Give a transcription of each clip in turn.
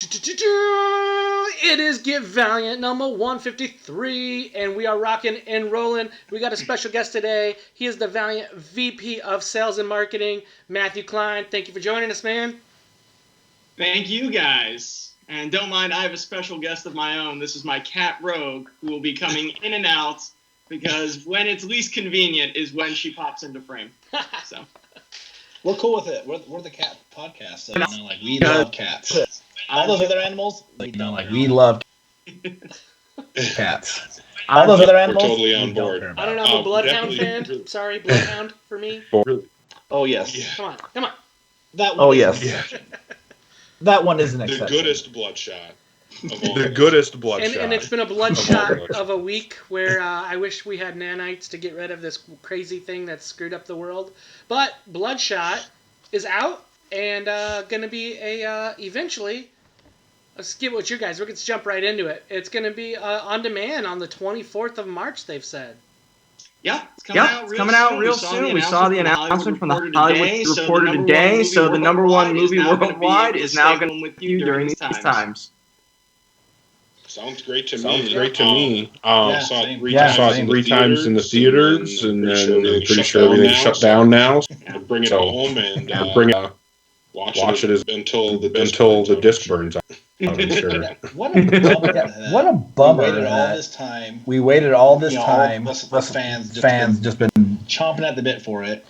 It is Get Valiant number 153, and we are rocking and rolling. We got a special guest today. He is the Valiant VP of Sales and Marketing, Matthew Klein. Thank you for joining us, man. Thank you, guys. And don't mind, I have a special guest of my own. This is my cat, Rogue, who will be coming in and out because when it's least convenient is when she pops into frame. So we're cool with it. We're the cat podcast, so we love cats. All those other animals, we love cats. All those other animals, we're totally on board. I don't know, I'm a Bloodhound fan. Sorry, Bloodhound for me. Oh yes. Yeah. Come on. That one. Oh yes. Yeah. That one is an exception. The goodest bloodshot. The goodest bloodshot. And it's been a bloodshot of a week where I wish we had nanites to get rid of this crazy thing that screwed up the world. But Bloodshot is out and going to be eventually. Let's get with you guys. We're going to jump right into it. It's going to be on demand on the 24th of March, they've said. Yeah, it's coming out real soon. We saw the announcement from the Hollywood Reporter today. So the number one movie worldwide is now going to be with you during these times. Sounds great to me. Saw it three times in the theaters, and then pretty sure everything's shut down now. Bring it home and watch it until the disc burns out. What a bummer! We waited all this time. Us fans just been chomping at the bit for it.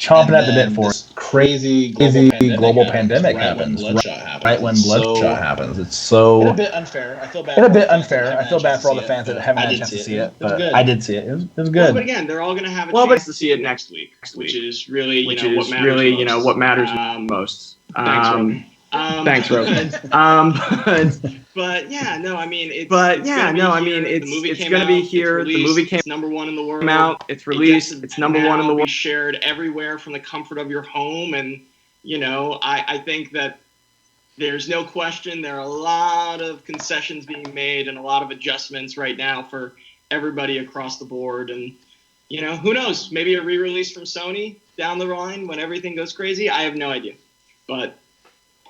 Crazy global pandemic happens. Right when Bloodshot happens. It's so. A bit unfair. I feel bad for all the fans that haven't had a chance to see it. But I did see it. It was good. Well, but again, they're all going to have a chance to see it next week, which is really what matters most. Thanks, Roman. Thanks, Rogan. But yeah, no, I mean, it's going to be here. The movie came. It's number one in the world. Came out. It's released. It's number one in the world. Shared everywhere from the comfort of your home, and I think that there's no question there are a lot of concessions being made and a lot of adjustments right now for everybody across the board, and who knows? Maybe a re-release from Sony down the line when everything goes crazy. I have no idea, but.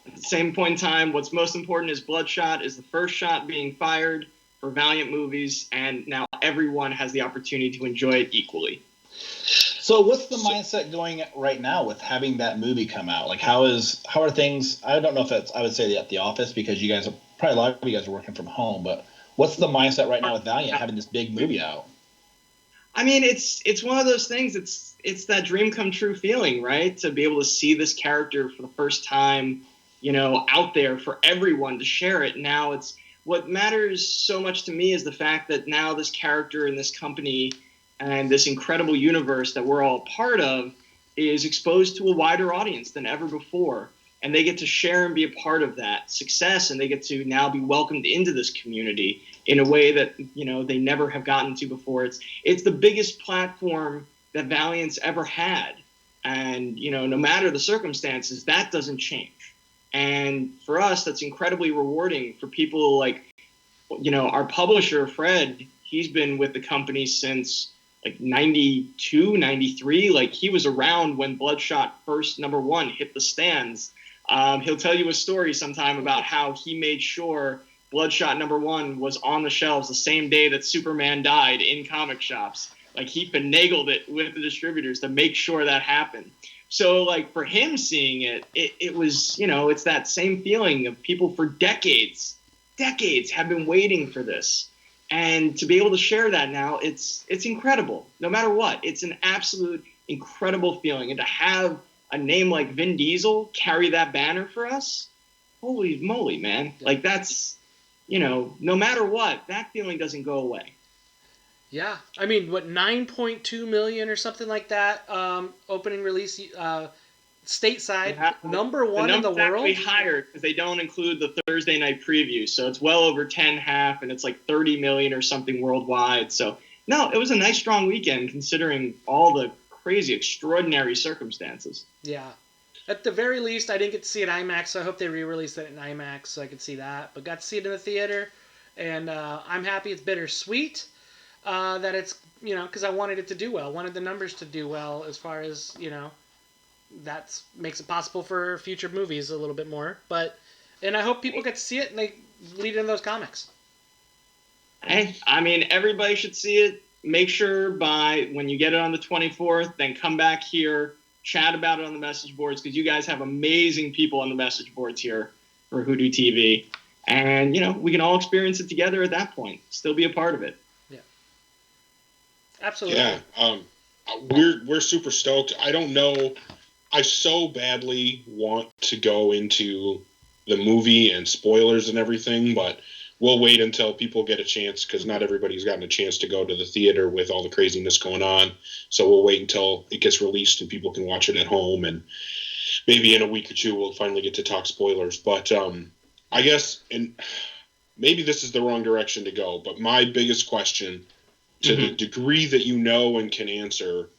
At the same point in time, what's most important is Bloodshot is the first shot being fired for Valiant movies, and now everyone has the opportunity to enjoy it equally. So what's the mindset going right now with having that movie come out? Like, how are things? I don't know if it's, I would say at the office, because you guys are probably a lot of you guys are working from home, but what's the mindset right now with Valiant having this big movie out? I mean, it's one of those things. It's that dream come true feeling, right? To be able to see this character for the first time, out there for everyone to share it. Now it's what matters so much to me is the fact that now this character and this company and this incredible universe that we're all part of is exposed to a wider audience than ever before. And they get to share and be a part of that success, and they get to now be welcomed into this community in a way that, they never have gotten to before. It's the biggest platform that Valiant's ever had. And, no matter the circumstances, that doesn't change. And for us, that's incredibly rewarding for people like, our publisher, Fred. He's been with the company since 92, 93. Like, he was around when Bloodshot first, number one, hit the stands. He'll tell you a story sometime about how he made sure Bloodshot number one was on the shelves the same day that Superman died in comic shops. Like, he finagled it with the distributors to make sure that happened. So, for him seeing it was, it's that same feeling of people for decades have been waiting for this. And to be able to share that now, it's incredible. No matter what, it's an absolute incredible feeling. And to have a name like Vin Diesel carry that banner for us, holy moly, man. That's, no matter what, that feeling doesn't go away. Yeah, I mean, 9.2 million or something like that, opening release stateside, number one in the world? Actually higher, because they don't include the Thursday night preview, so it's well over 10.5, and it's 30 million or something worldwide. So, no, it was a nice, strong weekend, considering all the crazy, extraordinary circumstances. Yeah. At the very least, I didn't get to see it in IMAX, so I hope they re-release it in IMAX so I could see that. But got to see it in the theater, and I'm happy. It's bittersweet. That it's, because I wanted it to do well. Wanted the numbers to do well as far as, that makes it possible for future movies a little bit more. And I hope people get to see it and they lead into those comics. Hey, I mean, everybody should see it. Make sure by when you get it on the 24th, then come back here, chat about it on the message boards, because you guys have amazing people on the message boards here for Hoodoo TV. And, we can all experience it together at that point. Still be a part of it. Yeah. Absolutely. Yeah. We're super stoked. I don't know. I so badly want to go into the movie and spoilers and everything, but we'll wait until people get a chance, because not everybody's gotten a chance to go to the theater with all the craziness going on. So we'll wait until it gets released and people can watch it at home, and maybe in a week or two we'll finally get to talk spoilers. But I guess, and maybe this is the wrong direction to go, but my biggest question, to the degree that you know and can answer,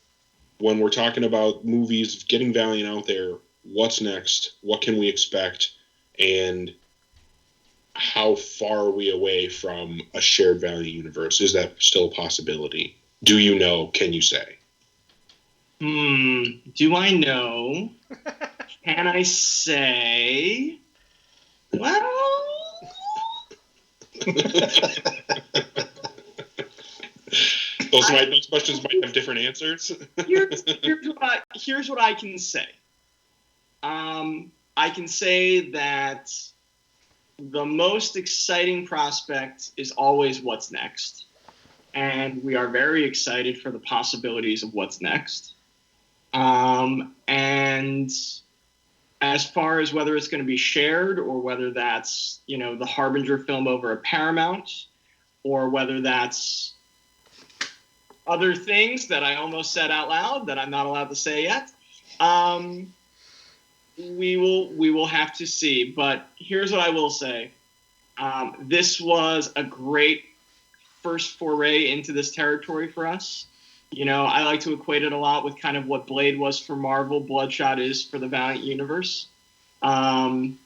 when we're talking about movies, getting Valiant out there, what's next? What can we expect? And how far are we away from a shared Valiant universe? Is that still a possibility? Do you know? Can you say? Do I know? Can I say? Well... Those questions might have different answers. Here's what I can say. I can say that the most exciting prospect is always what's next. And we are very excited for the possibilities of what's next. And as far as whether it's going to be shared, or whether that's, the Harbinger film over at Paramount, or whether that's other things that I almost said out loud that I'm not allowed to say yet, we will have to see. But here's what I will say. This was a great first foray into this territory for us. I like to equate it a lot with kind of what Blade was for Marvel, Bloodshot is for the Valiant universe. And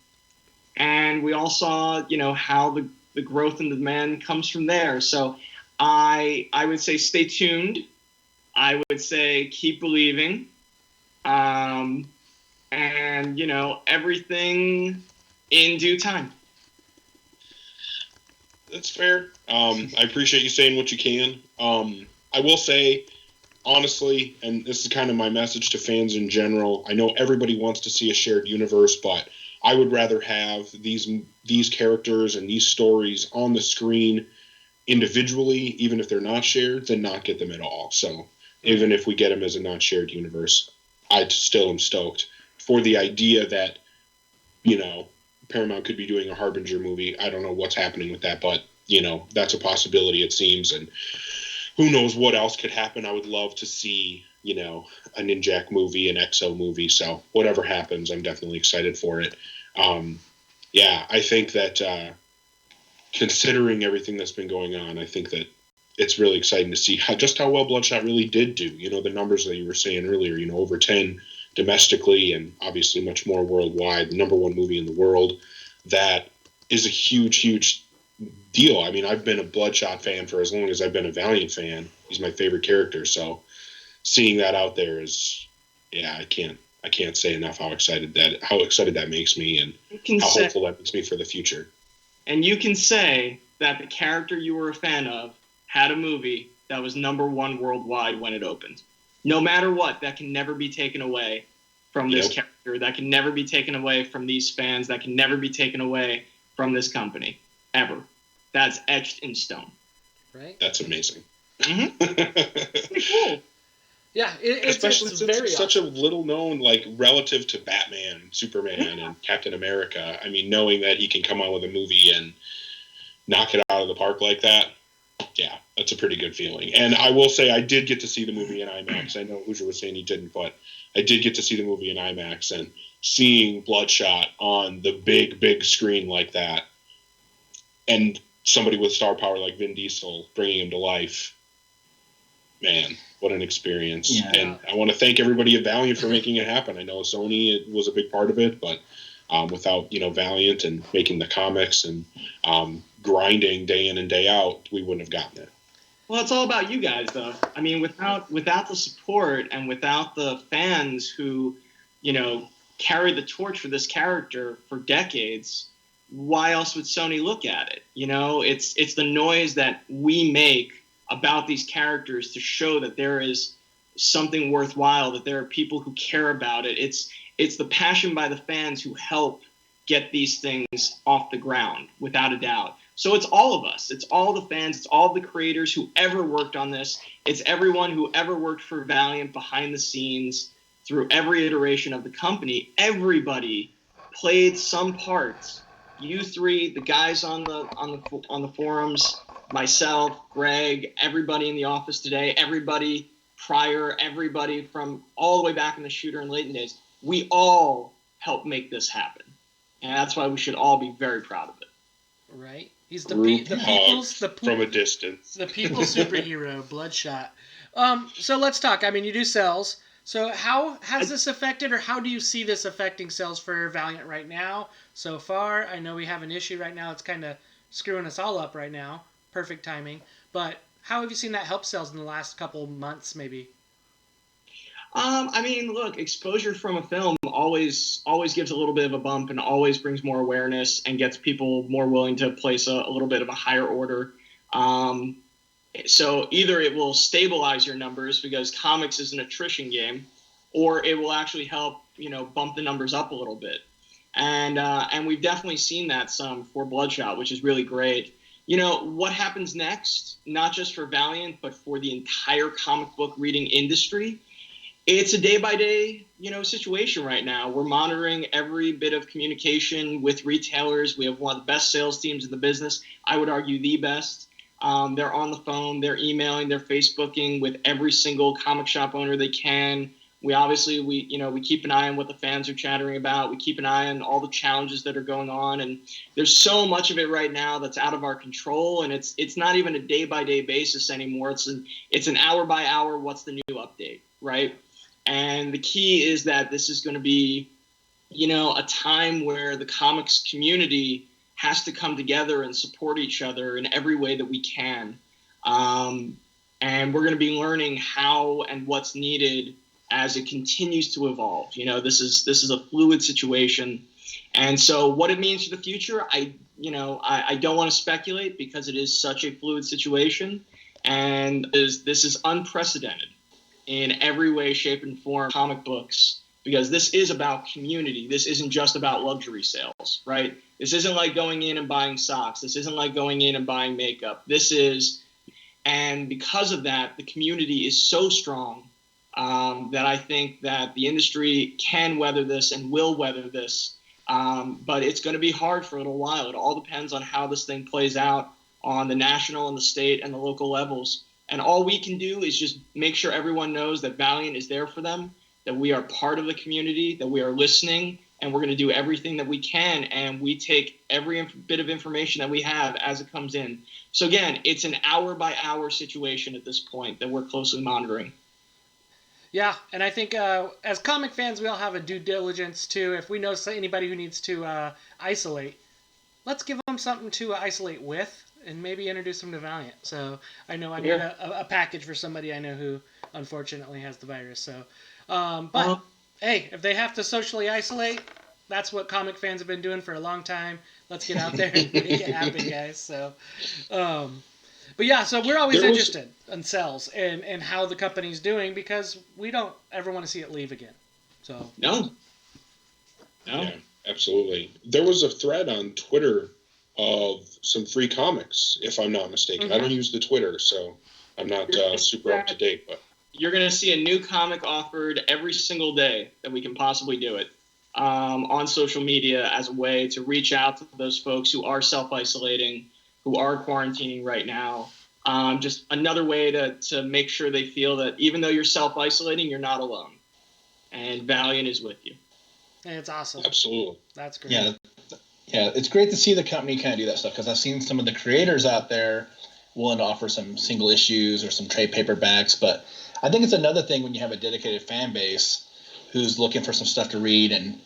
we all saw, how the growth and demand comes from there. So I would say stay tuned. I would say keep believing. And, everything in due time. That's fair. I appreciate you saying what you can. I will say, honestly, and this is kind of my message to fans in general, I know everybody wants to see a shared universe, but I would rather have these characters and these stories on the screen individually, even if they're not shared, than not get them at all. So even if we get them as a not shared universe, I still am stoked for the idea that, Paramount could be doing a Harbinger movie. I don't know what's happening with that, but, that's a possibility, it seems. And who knows what else could happen. I would love to see, a Ninjak movie, an EXO movie. So whatever happens, I'm definitely excited for it. I think that considering everything that's been going on, I think that it's really exciting to see just how well Bloodshot really did do. The numbers that you were saying earlier, over 10 domestically and obviously much more worldwide, the number one movie in the world. That is a huge, huge deal. I mean, I've been a Bloodshot fan for as long as I've been a Valiant fan. He's my favorite character. So seeing that out there is, I can't say enough how excited that makes me, and how hopeful that makes me for the future. And you can say that the character you were a fan of had a movie that was number one worldwide when it opened. No matter what, that can never be taken away from this character. That can never be taken away from these fans. That can never be taken away from this company. Ever. That's etched in stone. Right? That's amazing. Mm-hmm. Pretty cool. Yeah, especially it's since very it's such a little known, relative to Batman, Superman, and Captain America. I mean, knowing that he can come out with a movie and knock it out of the park like that, that's a pretty good feeling. And I will say, I did get to see the movie in IMAX. I know Hooser was saying he didn't, but I did get to see the movie in IMAX, and seeing Bloodshot on the big, big screen like that, and somebody with star power like Vin Diesel bringing him to life, man, what an experience. Yeah. And I want to thank everybody at Valiant for making it happen. I know Sony was a big part of it, but without, Valiant and making the comics and grinding day in and day out, we wouldn't have gotten it. Well, it's all about you guys, though. I mean, without the support and without the fans who, carried the torch for this character for decades, why else would Sony look at it? You know, it's the noise that we make about these characters to show that there is something worthwhile, that there are people who care about it. It's the passion by the fans who help get these things off the ground, without a doubt. So it's all of us. It's all the fans. It's all the creators who ever worked on this. It's everyone who ever worked for Valiant behind the scenes through every iteration of the company. Everybody played some parts. You three, the guys on the forums, myself, Greg, everybody in the office today, everybody prior, everybody from all the way back in the Shooter and Leighton days, we all helped make this happen. And that's why we should all be very proud of it. Right? He's the people's from a distance. The people's superhero, Bloodshot. So let's talk. I mean, you do sales. So how has this affected, or how do you see this affecting sales for Valiant right now so far? I know we have an issue right now. It's kind of screwing us all up right now. Perfect timing. But how have you seen that help sales in the last couple months, maybe? I mean, look, exposure from a film always gives a little bit of a bump and always brings more awareness and gets people more willing to place a little bit of a higher order. So either it will stabilize your numbers because comics is an attrition game, or it will actually help, bump the numbers up a little bit. And we've definitely seen that some for Bloodshot, which is really great. What happens next, not just for Valiant, but for the entire comic book reading industry, it's a day-by-day, situation right now. We're monitoring every bit of communication with retailers. We have one of the best sales teams in the business. I would argue the best. They're on the phone, they're emailing, they're Facebooking with every single comic shop owner they can. We keep an eye on what the fans are chattering about. We keep an eye on all the challenges that are going on. And there's so much of it right now that's out of our control. And it's not even a day-by-day basis anymore. It's an hour-by-hour, what's the new update, right? And the key is that this is going to be, a time where the comics community has to come together and support each other in every way that we can. And we're going to be learning how and what's needed as it continues to evolve. This is a fluid situation. And so what it means for the future, I don't want to speculate because it is such a fluid situation. And this is unprecedented in every way, shape, and form, comic books, because this is about community. This isn't just about luxury sales, right? This isn't like going in and buying socks. This isn't like going in and buying makeup. And because of that, the community is so strong that I think that the industry can weather this and will weather this. But it's going to be hard for a little while. It all depends on how this thing plays out on the national and the state and the local levels. And all we can do is just make sure everyone knows that Valiant is there for them, that we are part of the community, that we are listening, and we're going to do everything that we can. And we take every bit of information that we have as it comes in. So again, it's an hour-by-hour situation at this point that we're closely monitoring. Yeah, and I think as comic fans, we all have a due diligence too. If we know anybody who needs to isolate, let's give them something to isolate with, and maybe introduce them to Valiant. So I know I need a package for somebody I know who unfortunately has the virus. So, hey, if they have to socially isolate, that's what comic fans have been doing for a long time. Let's get out there and make it happen, guys. So, but yeah, so we're always interested in sales and how the company's doing because we don't ever want to see it leave again. So No. Yeah, absolutely. There was a thread on Twitter of some free comics, if I'm not mistaken. Mm-hmm. I don't use the Twitter, so I'm not super up to date. But you're going to see a new comic offered every single day that we can possibly do it on social media as a way to reach out to those folks who are self-isolating, who are quarantining right now. Just another way to make sure they feel that even though you're self-isolating, you're not alone. And Valiant is with you. And it's awesome. Absolutely. That's great. Yeah, it's great to see the company kind of do that stuff because I've seen some of the creators out there willing to offer some single issues or some trade paperbacks. But I think it's another thing when you have a dedicated fan base who's looking for some stuff to read and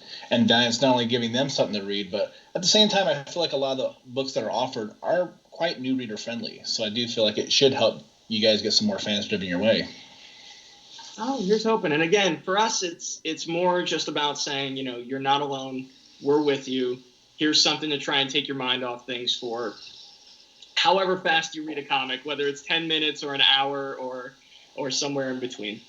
Valiant's not only giving them something to read, but at the same time, I feel like a lot of the books that are offered are quite new reader friendly. So I do feel like it should help you guys get some more fans driven your way. Oh, here's hoping. And again, for us, it's more just about saying, you're not alone. We're with you. here's something to try and take your mind off things for however fast you read a comic, whether it's 10 minutes or an hour or somewhere in between.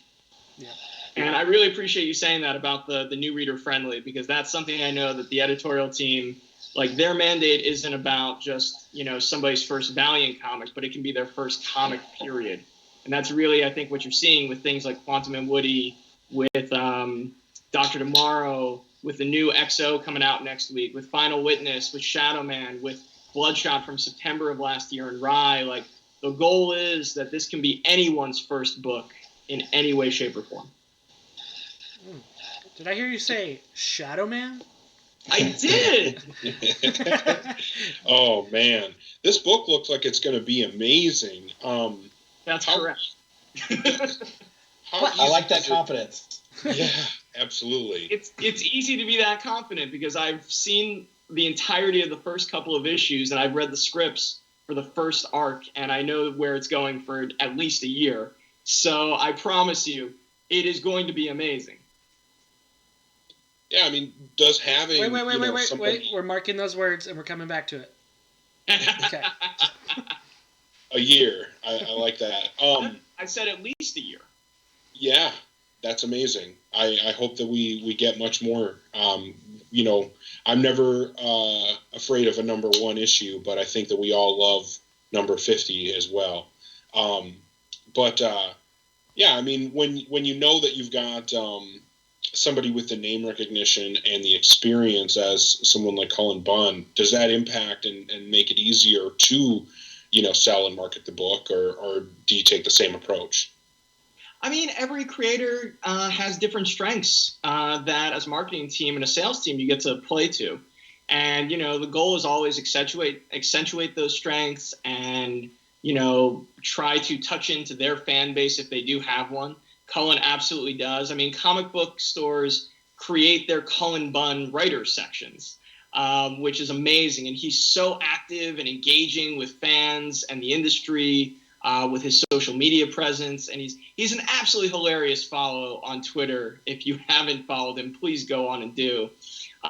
Yeah. And I really appreciate you saying that about the new reader friendly, because that's something I know that the editorial team, like, their mandate isn't about just, somebody's first Valiant comic, but it can be their first comic period. And that's really, I think, what you're seeing with things like Quantum and Woody, with Dr. Tomorrow, with the new XO coming out next week, with Final Witness, with Shadow Man, with Bloodshot from September of last year, and Rye. Like, the goal is that this can be anyone's first book in any way, shape, or form. Did I hear you say Shadow Man? I did! Oh, man. This book looks like it's going to be amazing. That's correct. I like that confidence. Yeah, absolutely. It's easy to be that confident because I've seen the entirety of the first couple of issues, and I've read the scripts for the first arc, and I know where it's going for at least a year. So I promise you, it is going to be amazing. Yeah, I mean, does having... Wait. We're marking those words, and we're coming back to it. Okay. A year. I like that. I said at least a year. Yeah, that's amazing. I hope that we get much more. I'm never afraid of a number 1 issue, but I think that we all love number 50 as well. Yeah, I mean, when you know that you've got somebody with the name recognition and the experience as someone like Cullen Bunn, does that impact and make it easier to, sell and market the book, or do you take the same approach? I mean, every creator has different strengths that as a marketing team and a sales team you get to play to. And, the goal is always accentuate those strengths and, try to touch into their fan base if they do have one. Cullen absolutely does. I mean, comic book stores create their Cullen Bunn writer sections, which is amazing. And he's so active and engaging with fans and the industry with his social media presence. And he's an absolutely hilarious follow on Twitter. If you haven't followed him, please go on and do.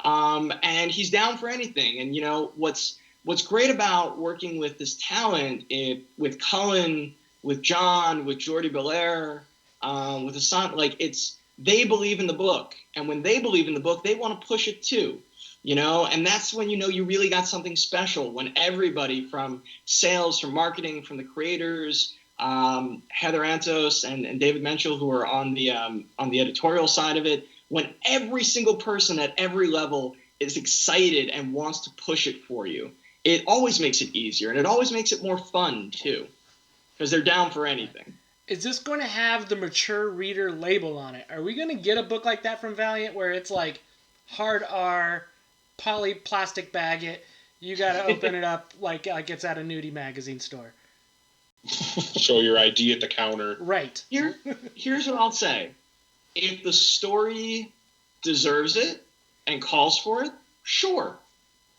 And he's down for anything. And, what's great about working with this talent, with Cullen, with John, with Jordi Belair, with Hassan, they believe in the book. And when they believe in the book, they want to push it too. And that's when you really got something special, when everybody from sales, from marketing, from the creators, Heather Antos and David Menschel, who are on the editorial side of it, when every single person at every level is excited and wants to push it for you, it always makes it easier, and it always makes it more fun too, because they're down for anything. Is this going to have the mature reader label on it? Are we going to get a book like that from Valiant where it's like hard R, poly plastic bag it, you got to open it up like it's at a nudie magazine store? Show your ID at the counter. Right. Here's what I'll say. If the story deserves it and calls for it, sure.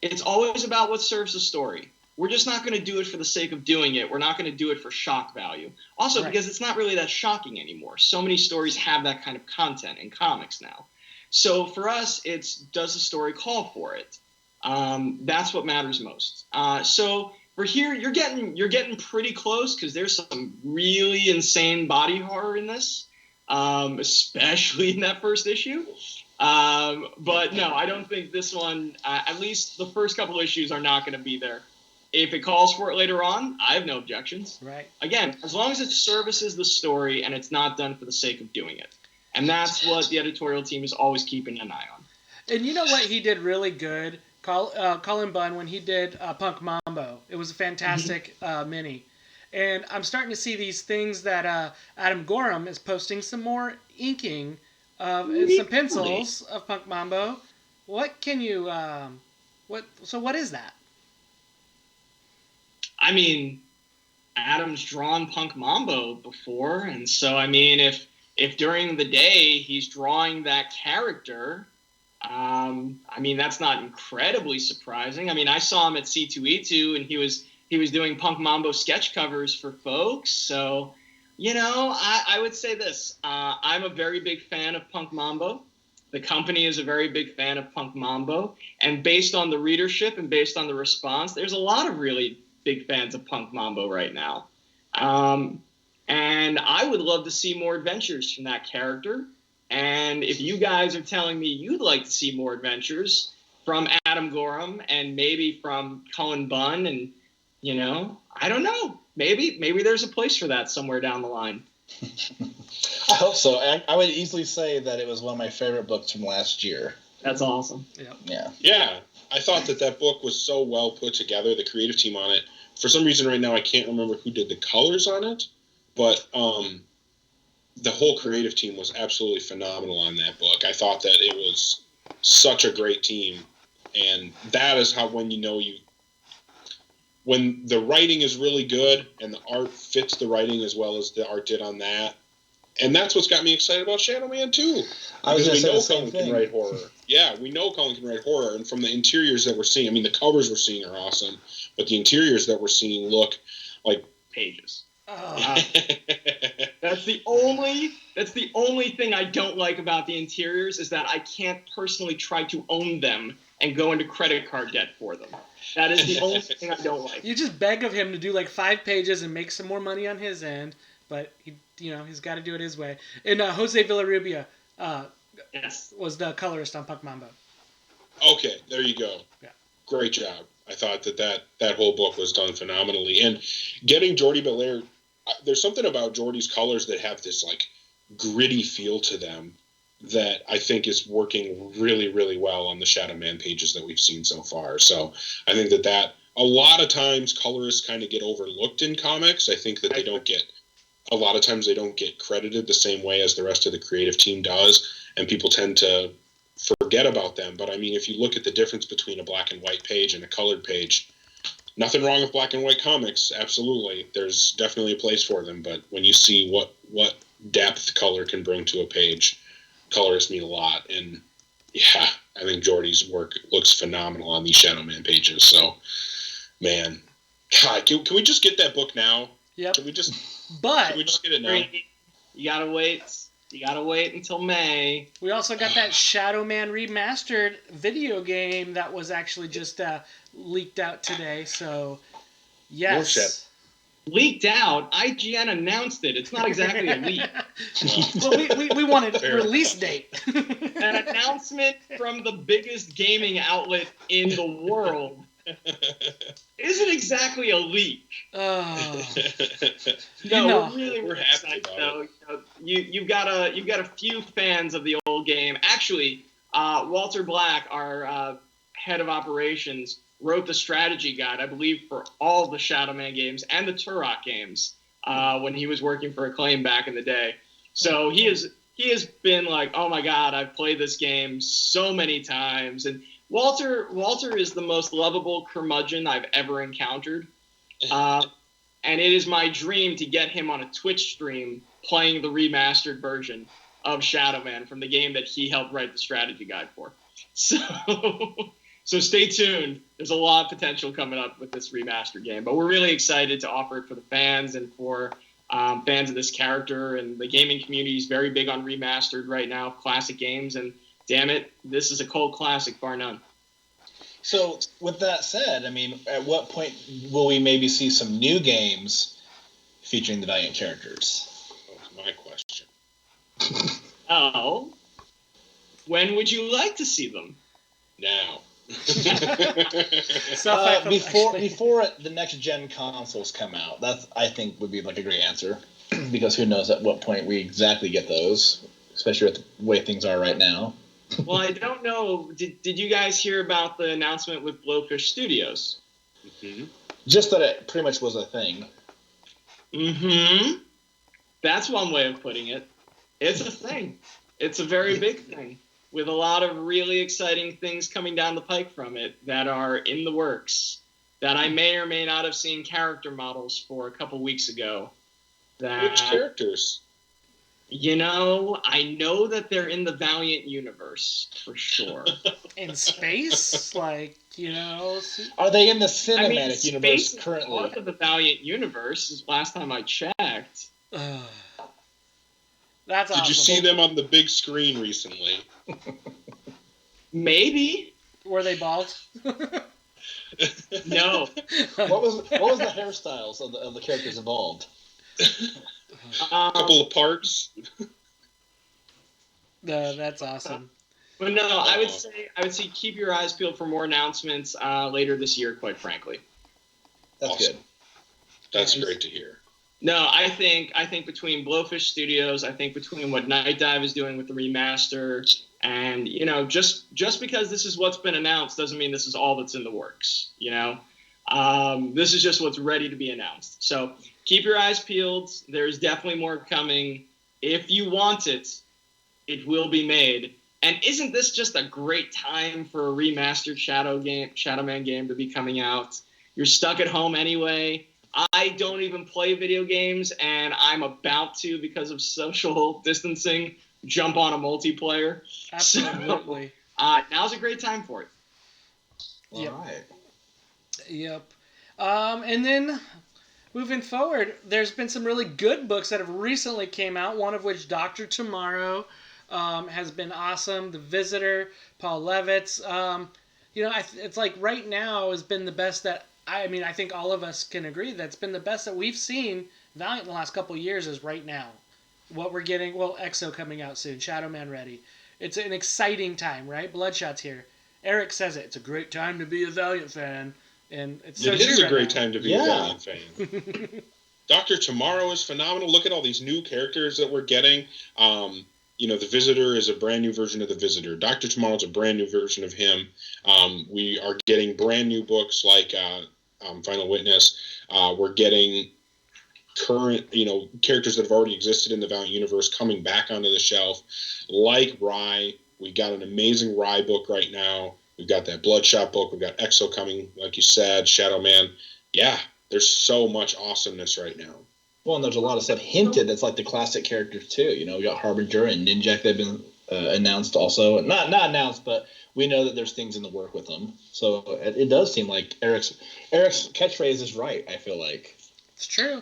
It's always about what serves the story. We're just not going to do it for the sake of doing it. We're not going to do it for shock value. Also, because it's not really that shocking anymore. So many stories have that kind of content in comics now. So for us, it's, does the story call for it? That's what matters most. So for here, you're getting pretty close, because there's some really insane body horror in this, especially in that first issue. But no, I don't think this one, at least the first couple issues, are not going to be there. If it calls for it later on, I have no objections. Right. Again, as long as it services the story and it's not done for the sake of doing it. And that's what the editorial team is always keeping an eye on. And you know what he did really good? Cullen Bunn, when he did Punk Mambo. It was a fantastic mini. And I'm starting to see these things that Adam Gorham is posting some more inking of some pencils of Punk Mambo. What can you... what is that? I mean, Adam's drawn Punk Mambo before, and so, I mean, if during the day he's drawing that character, I mean, that's not incredibly surprising. I mean, I saw him at C2E2, and he was doing Punk Mambo sketch covers for folks, so, I would say this. I'm a very big fan of Punk Mambo. The company is a very big fan of Punk Mambo, and based on the readership and based on the response, there's a lot of really big fans of Punk Mambo right now. And I would love to see more adventures from that character. And if you guys are telling me you'd like to see more adventures from Adam Gorham and maybe from Cullen Bunn, and I don't know, maybe there's a place for that somewhere down the line. I hope so. I would easily say that it was one of my favorite books from last year. That's awesome. Yeah. I thought that book was so well put together. The creative team on it. For some reason, right now, I can't remember who did the colors on it, but the whole creative team was absolutely phenomenal on that book. I thought that it was such a great team, and that is how when the writing is really good and the art fits the writing as well as the art did on that. And that's what's got me excited about Shadow Man too. Because we know Cullen can write horror. Yeah, we know Cullen can write horror, and from the interiors that we're seeing, I mean, the covers we're seeing are awesome, but the interiors that we're seeing look like pages. That's the only thing I don't like about the interiors, is that I can't personally try to own them and go into credit card debt for them. That is the only thing I don't like. You just beg of him to do like 5 pages and make some more money on his end, but he's got to do it his way. And Jose Villarrubia was the colorist on Punk Mambo. Okay, there you go. Yeah. Great job. I thought that whole book was done phenomenally. And getting Jordi Belair, there's something about Jordi's colors that have this like gritty feel to them that I think is working really, really well on the Shadow Man pages that we've seen so far. So I think that a lot of times colorists kind of get overlooked in comics. I think that a lot of times they don't get credited the same way as the rest of the creative team does, and people tend to forget about them. But I mean, if you look at the difference between a black and white page and a colored page, nothing wrong with black and white comics. Absolutely. There's definitely a place for them. But when you see what depth color can bring to a page, colorists mean a lot. And yeah, I think Jordi's work looks phenomenal on these Shadow Man pages. So, man, God, can we just get that book now? Yep. Can we just get it now? You gotta wait. You gotta wait until May. We also got that Shadow Man remastered video game that was actually just leaked out today. So, yes. Leaked out? IGN announced it. It's not exactly a leak. Well, we wanted a release date. An announcement from the biggest gaming outlet in the world isn't exactly a leak. Oh. We're happy though. You've got a few fans of the old game. Actually, Walter Black, our head of operations, wrote the strategy guide, I believe, for all the Shadow Man games and the Turok games when he was working for Klein back in the day. So he has been like, oh my God, I've played this game so many times. And Walter is the most lovable curmudgeon I've ever encountered. And it is my dream to get him on a Twitch stream playing the remastered version of Shadow Man from the game that he helped write the strategy guide for. So stay tuned. There's a lot of potential coming up with this remastered game. But we're really excited to offer it for the fans and for fans of this character. And the gaming community is very big on remastered right now, classic games. And damn it, this is a cult classic, bar none. So, with that said, I mean, at what point will we maybe see some new games featuring the Valiant characters? That's my question. Oh, when would you like to see them? Now. Before the next gen consoles come out, that I think would be like a great answer, because who knows at what point we exactly get those, especially with the way things are right now. Well, I don't know. Did you guys hear about the announcement with Blowfish Studios? Mm-hmm. Just that it pretty much was a thing. Mm-hmm. That's one way of putting it. It's a thing. It's a very big thing, with a lot of really exciting things coming down the pike from it that are in the works, that I may or may not have seen character models for a couple weeks ago. Which characters? I know that they're in the Valiant universe, for sure. In space? Are they in the cinematic universe currently? Part of the Valiant universe, last time I checked. That's awesome. Did you see them on the big screen recently? Maybe. Were they bald? No. What was the hairstyles of the characters involved? A couple of parts. No, that's awesome. But no, I would say keep your eyes peeled for more announcements later this year. Quite frankly, that's awesome. Good. That's great to hear. No, I think between Blowfish Studios, I think between what Night Dive is doing with the remaster, and just because this is what's been announced doesn't mean this is all that's in the works. This is just what's ready to be announced. So keep your eyes peeled. There's definitely more coming. If you want it, it will be made. And isn't this just a great time for a remastered Shadow Man game to be coming out? You're stuck at home anyway. I don't even play video games, and I'm about to, because of social distancing, jump on a multiplayer. Absolutely. So, now's a great time for it. Yep. All right. Yep. And then moving forward, there's been some really good books that have recently came out, one of which Dr. Tomorrow has been awesome. The Visitor, Paul Levitz. It's like right now has been the best that, I think all of us can agree that's been the best that we've seen Valiant in the last couple of years is right now. What we're getting, EXO coming out soon, Shadow Man ready. It's an exciting time, right? Bloodshot's here. Eric says it. It's a great time to be a Valiant fan. And it is a great time to be a Valiant fan. Dr. Tomorrow is phenomenal. Look at all these new characters that we're getting. The Visitor is a brand new version of the Visitor. Dr. Tomorrow is a brand new version of him. We are getting brand new books like Final Witness. We're getting current, characters that have already existed in the Valiant universe coming back onto the shelf, like Rye. We got an amazing Rye book right now. We've got that Bloodshot book. We've got EXO coming, like you said, Shadow Man. Yeah, there's so much awesomeness right now. Well, and there's a lot of stuff hinted that's like the classic characters too. We got Harbinger and Ninjak. They've been announced also. Not announced, but we know that there's things in the work with them. So it does seem like Eric's catchphrase is right, I feel like. It's true.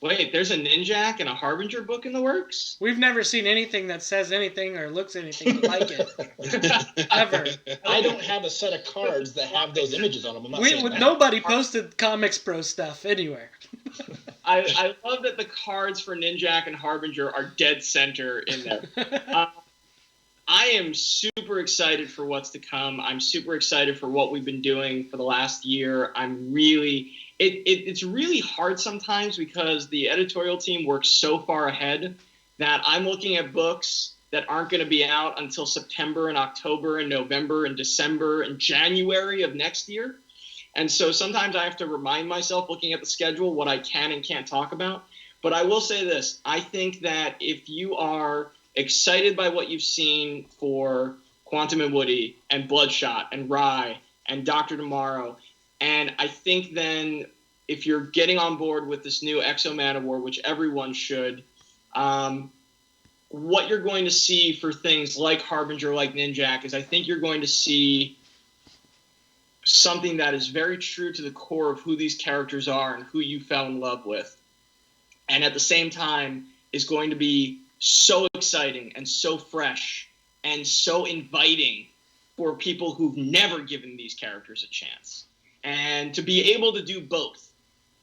Wait, there's a Ninjak and a Harbinger book in the works? We've never seen anything that says anything or looks anything like it. Ever. I don't have a set of cards that have those images on them. I'm not saying that. Nobody posted Comics Pro stuff anywhere. I love that the cards for Ninjak and Harbinger are dead center in there. I am super excited for what's to come. I'm super excited for what we've been doing for the last year. It's really hard sometimes because the editorial team works so far ahead that I'm looking at books that aren't going to be out until September and October and November and December and January of next year. And so sometimes I have to remind myself, looking at the schedule, what I can and can't talk about. But I will say this. I think that if you are excited by what you've seen for Quantum and Woody and Bloodshot and Rye and Dr. Tomorrow, and I think then if you're getting on board with this new EXO Man of War, which everyone should, what you're going to see for things like Harbinger, like Ninjak, is I think you're going to see something that is very true to the core of who these characters are and who you fell in love with. And at the same time is going to be so exciting and so fresh and so inviting for people who've never given these characters a chance. And to be able to do both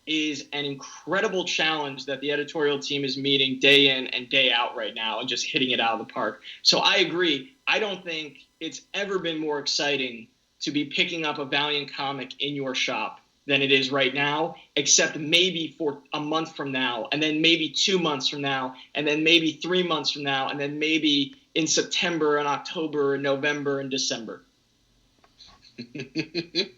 is an incredible challenge that the editorial team is meeting day in and day out right now and just hitting it out of the park. So I agree. I don't think it's ever been more exciting to be picking up a Valiant comic in your shop than it is right now, except maybe for a month from now, and then maybe 2 months from now, and then maybe 3 months from now, and then maybe in September and October and November and December.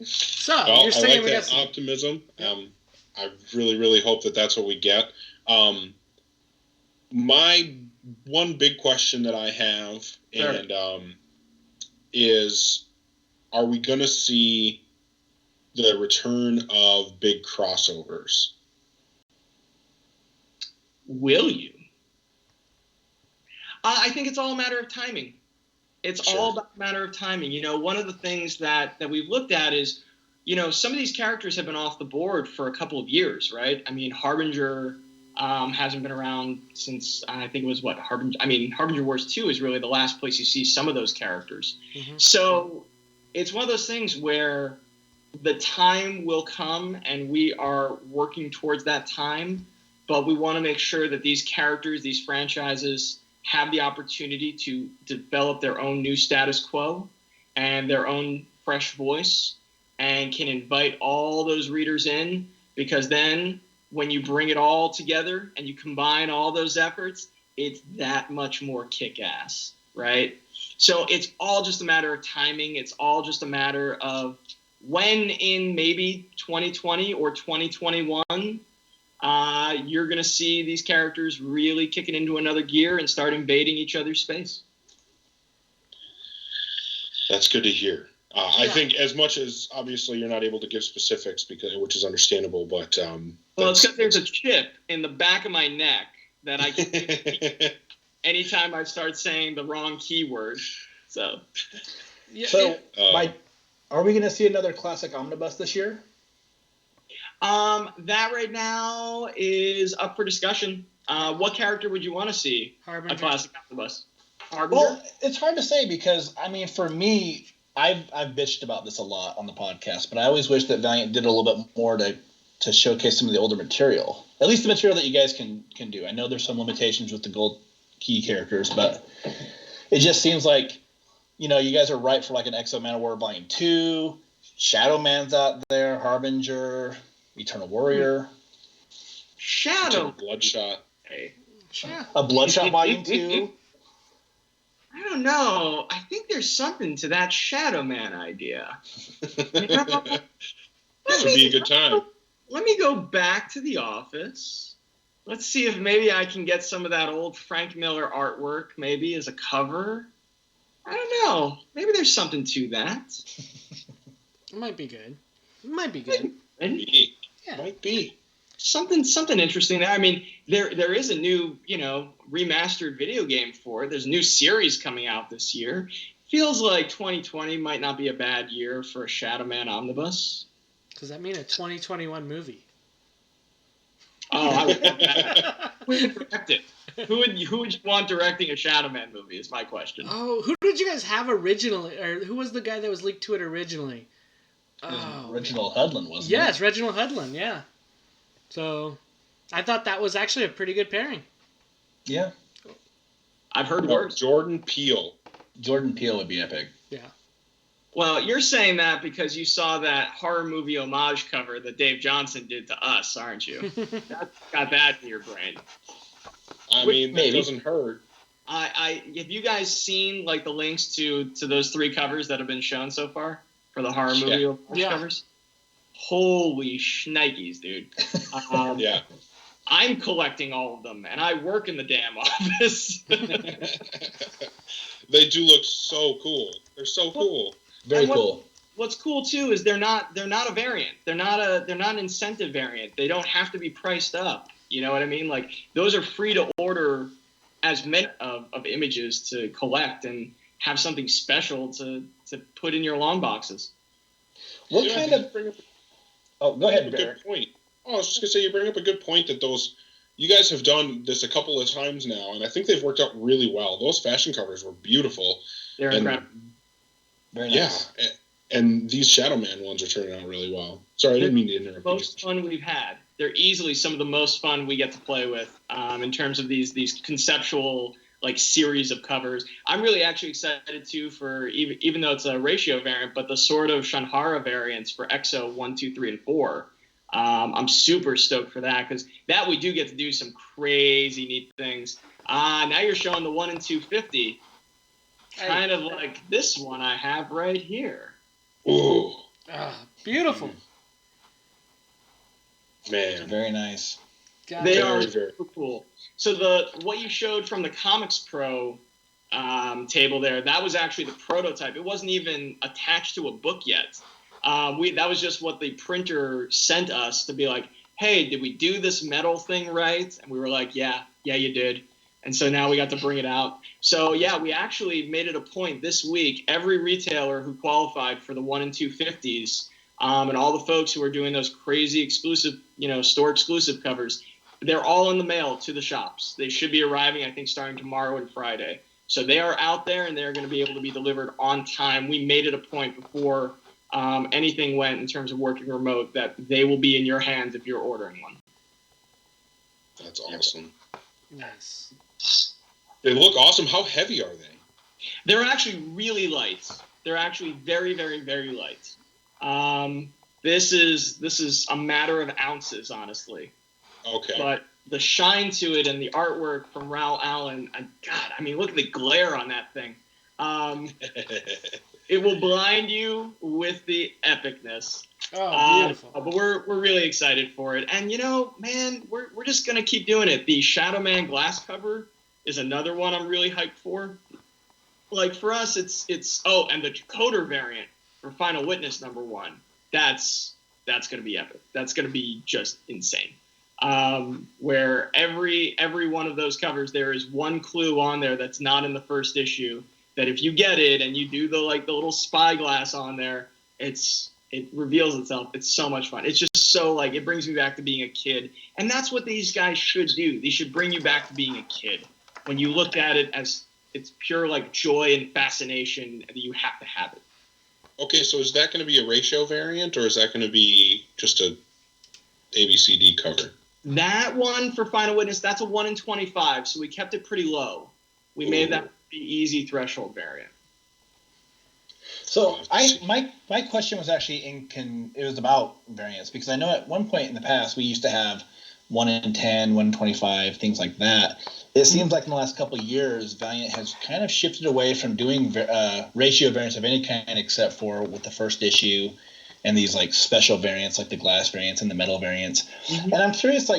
So, well, you're saying I like that optimism. I really, really hope that that's what we get. My one big question that I have is, are we going to see the return of big crossovers? Will you? I think it's all a matter of timing. It's all about a matter of timing. One of the things that we've looked at is, some of these characters have been off the board for a couple of years, right? I mean, Harbinger Hasn't been around since I think it was Harbinger Wars 2 is really the last place you see some of those characters. Mm-hmm. So it's one of those things where the time will come and we are working towards that time, but we want to make sure that these characters, these franchises, have the opportunity to develop their own new status quo and their own fresh voice, and can invite all those readers in, because then when you bring it all together and you combine all those efforts, it's that much more kick-ass, right? So it's all just a matter of timing. It's all just a matter of when in maybe 2020 or 2021, you're going to see these characters really kicking into another gear and start invading each other's space. That's good to hear. I think as much as obviously you're not able to give specifics, which is understandable, but well, it's because there's a chip in the back of my neck that I can anytime I start saying the wrong keyword. So, are we going to see another classic omnibus this year? That right now is up for discussion. What character would you want to see a classic omnibus? Harbinger? Well, it's hard to say because, I mean, for me, I've bitched about this a lot on the podcast, but I always wish that Valiant did a little bit more to showcase some of the older material. At least the material that you guys can do. I know there's some limitations with the gold key characters, but it just seems like, you guys are right for like an Exo Man of War Volume 2. Shadow Man's out there, Harbinger, Eternal Warrior. Shadow Bloodshot. Hey. A Bloodshot Volume 2. I don't know. I think there's something to that Shadow Man idea. This would be a good time. Let me go back to the office. Let's see if maybe I can get some of that old Frank Miller artwork maybe as a cover. I don't know. Maybe there's something to that. It might be good. Might be good. Might be. Something interesting there. I mean, there is a new, remastered video game for it. There's a new series coming out this year. Feels like 2020 might not be a bad year for a Shadow Man omnibus. Does that mean a 2021 movie? Oh, I would want that. Who would direct it? Who would you want directing a Shadow Man movie is my question. Oh, who did you guys have originally? Or who was the guy that was leaked to it originally? Reginald Hudlin, wasn't it? Yes, Reginald Hudlin, yeah. So, I thought that was actually a pretty good pairing. Yeah. I've heard worse. Jordan Peele. Jordan Peele would be epic. Yeah. Well, you're saying that because you saw that horror movie homage cover that Dave Johnson did to Us, aren't you? That's got that in your brain. I mean, that doesn't hurt. Have you guys seen like the links to those 3 covers that have been shown so far for the horror movie homage covers? Holy shnikes, dude. Yeah. I'm collecting all of them, and I work in the damn office. They do look so cool. They're so cool. Very cool. What's cool too is they're not a variant. They're not an incentive variant. They don't have to be priced up. You know what I mean? Like those are free to order as many of images to collect and have something special to put in your long boxes. What kind of? Oh, go ahead, Barrett. Good point. Oh, I was just gonna say you bring up a good point that you guys have done this a couple of times now, and I think they've worked out really well. Those fashion covers were beautiful. They're incredible. Very nice. Yeah, and these Shadow Man ones are turning out really well. Sorry, I didn't mean to interrupt. The most fun we've had. They're easily some of the most fun we get to play with in terms of these conceptual like series of covers. I'm really actually excited too for even though it's a ratio variant, but the Sword of Shanhara variants for EXO 1, 2, 3, and 4. I'm super stoked for that because that we do get to do some crazy neat things. Now you're showing the 1 and 250, kind of like this one I have right here. Ooh, beautiful. Man, very nice. They are very cool. So what you showed from the Comics Pro table there, that was actually the prototype. It wasn't even attached to a book yet. That was just what the printer sent us to be like, hey, did we do this metal thing right? And we were like, yeah, you did. And so now we got to bring it out. So yeah, we actually made it a point this week, every retailer who qualified for the 1 and 250s, and all the folks who are doing those crazy exclusive, store exclusive covers, They're all in the mail to the shops. They should be arriving, I think, starting tomorrow and Friday. So they are out there, and they're going to be able to be delivered on time. We made it a point before anything went in terms of working remote that they will be in your hands if you're ordering one. That's awesome. Nice. They look awesome. How heavy are they? They're actually really light. They're actually very, very, very light. This is a matter of ounces, honestly. Okay. But the shine to it and the artwork from Raoul Allen, God, I mean, look at the glare on that thing. It will blind you with the epicness. Oh, beautiful. But we're really excited for it. And, man, we're just going to keep doing it. The Shadow Man glass cover is another one I'm really hyped for. Like, for us, it's and the decoder variant for Final Witness #1. That's going to be epic. That's going to be just insane. Where every one of those covers, there is one clue on there that's not in the first issue, that if you get it and you do the little spyglass on there, it reveals itself. It's so much fun. It's just so it brings me back to being a kid. And that's what these guys should do. They should bring you back to being a kid. When you look at it as it's pure joy and fascination, that you have to have it. Okay, so is that going to be a ratio variant, or is that going to be just a ABCD cover? That one for Final Witness, that's a 1 in 25, so we kept it pretty low. We made that the easy threshold variant. So my question was actually it was about variants, because I know at one point in the past we used to have 1 in 10, 1 in 25, things like that. It seems like in the last couple of years, Valiant has kind of shifted away from doing ratio variants of any kind, except for with the first issue and these special variants like the glass variants and the metal variants. Mm-hmm. And I'm curious,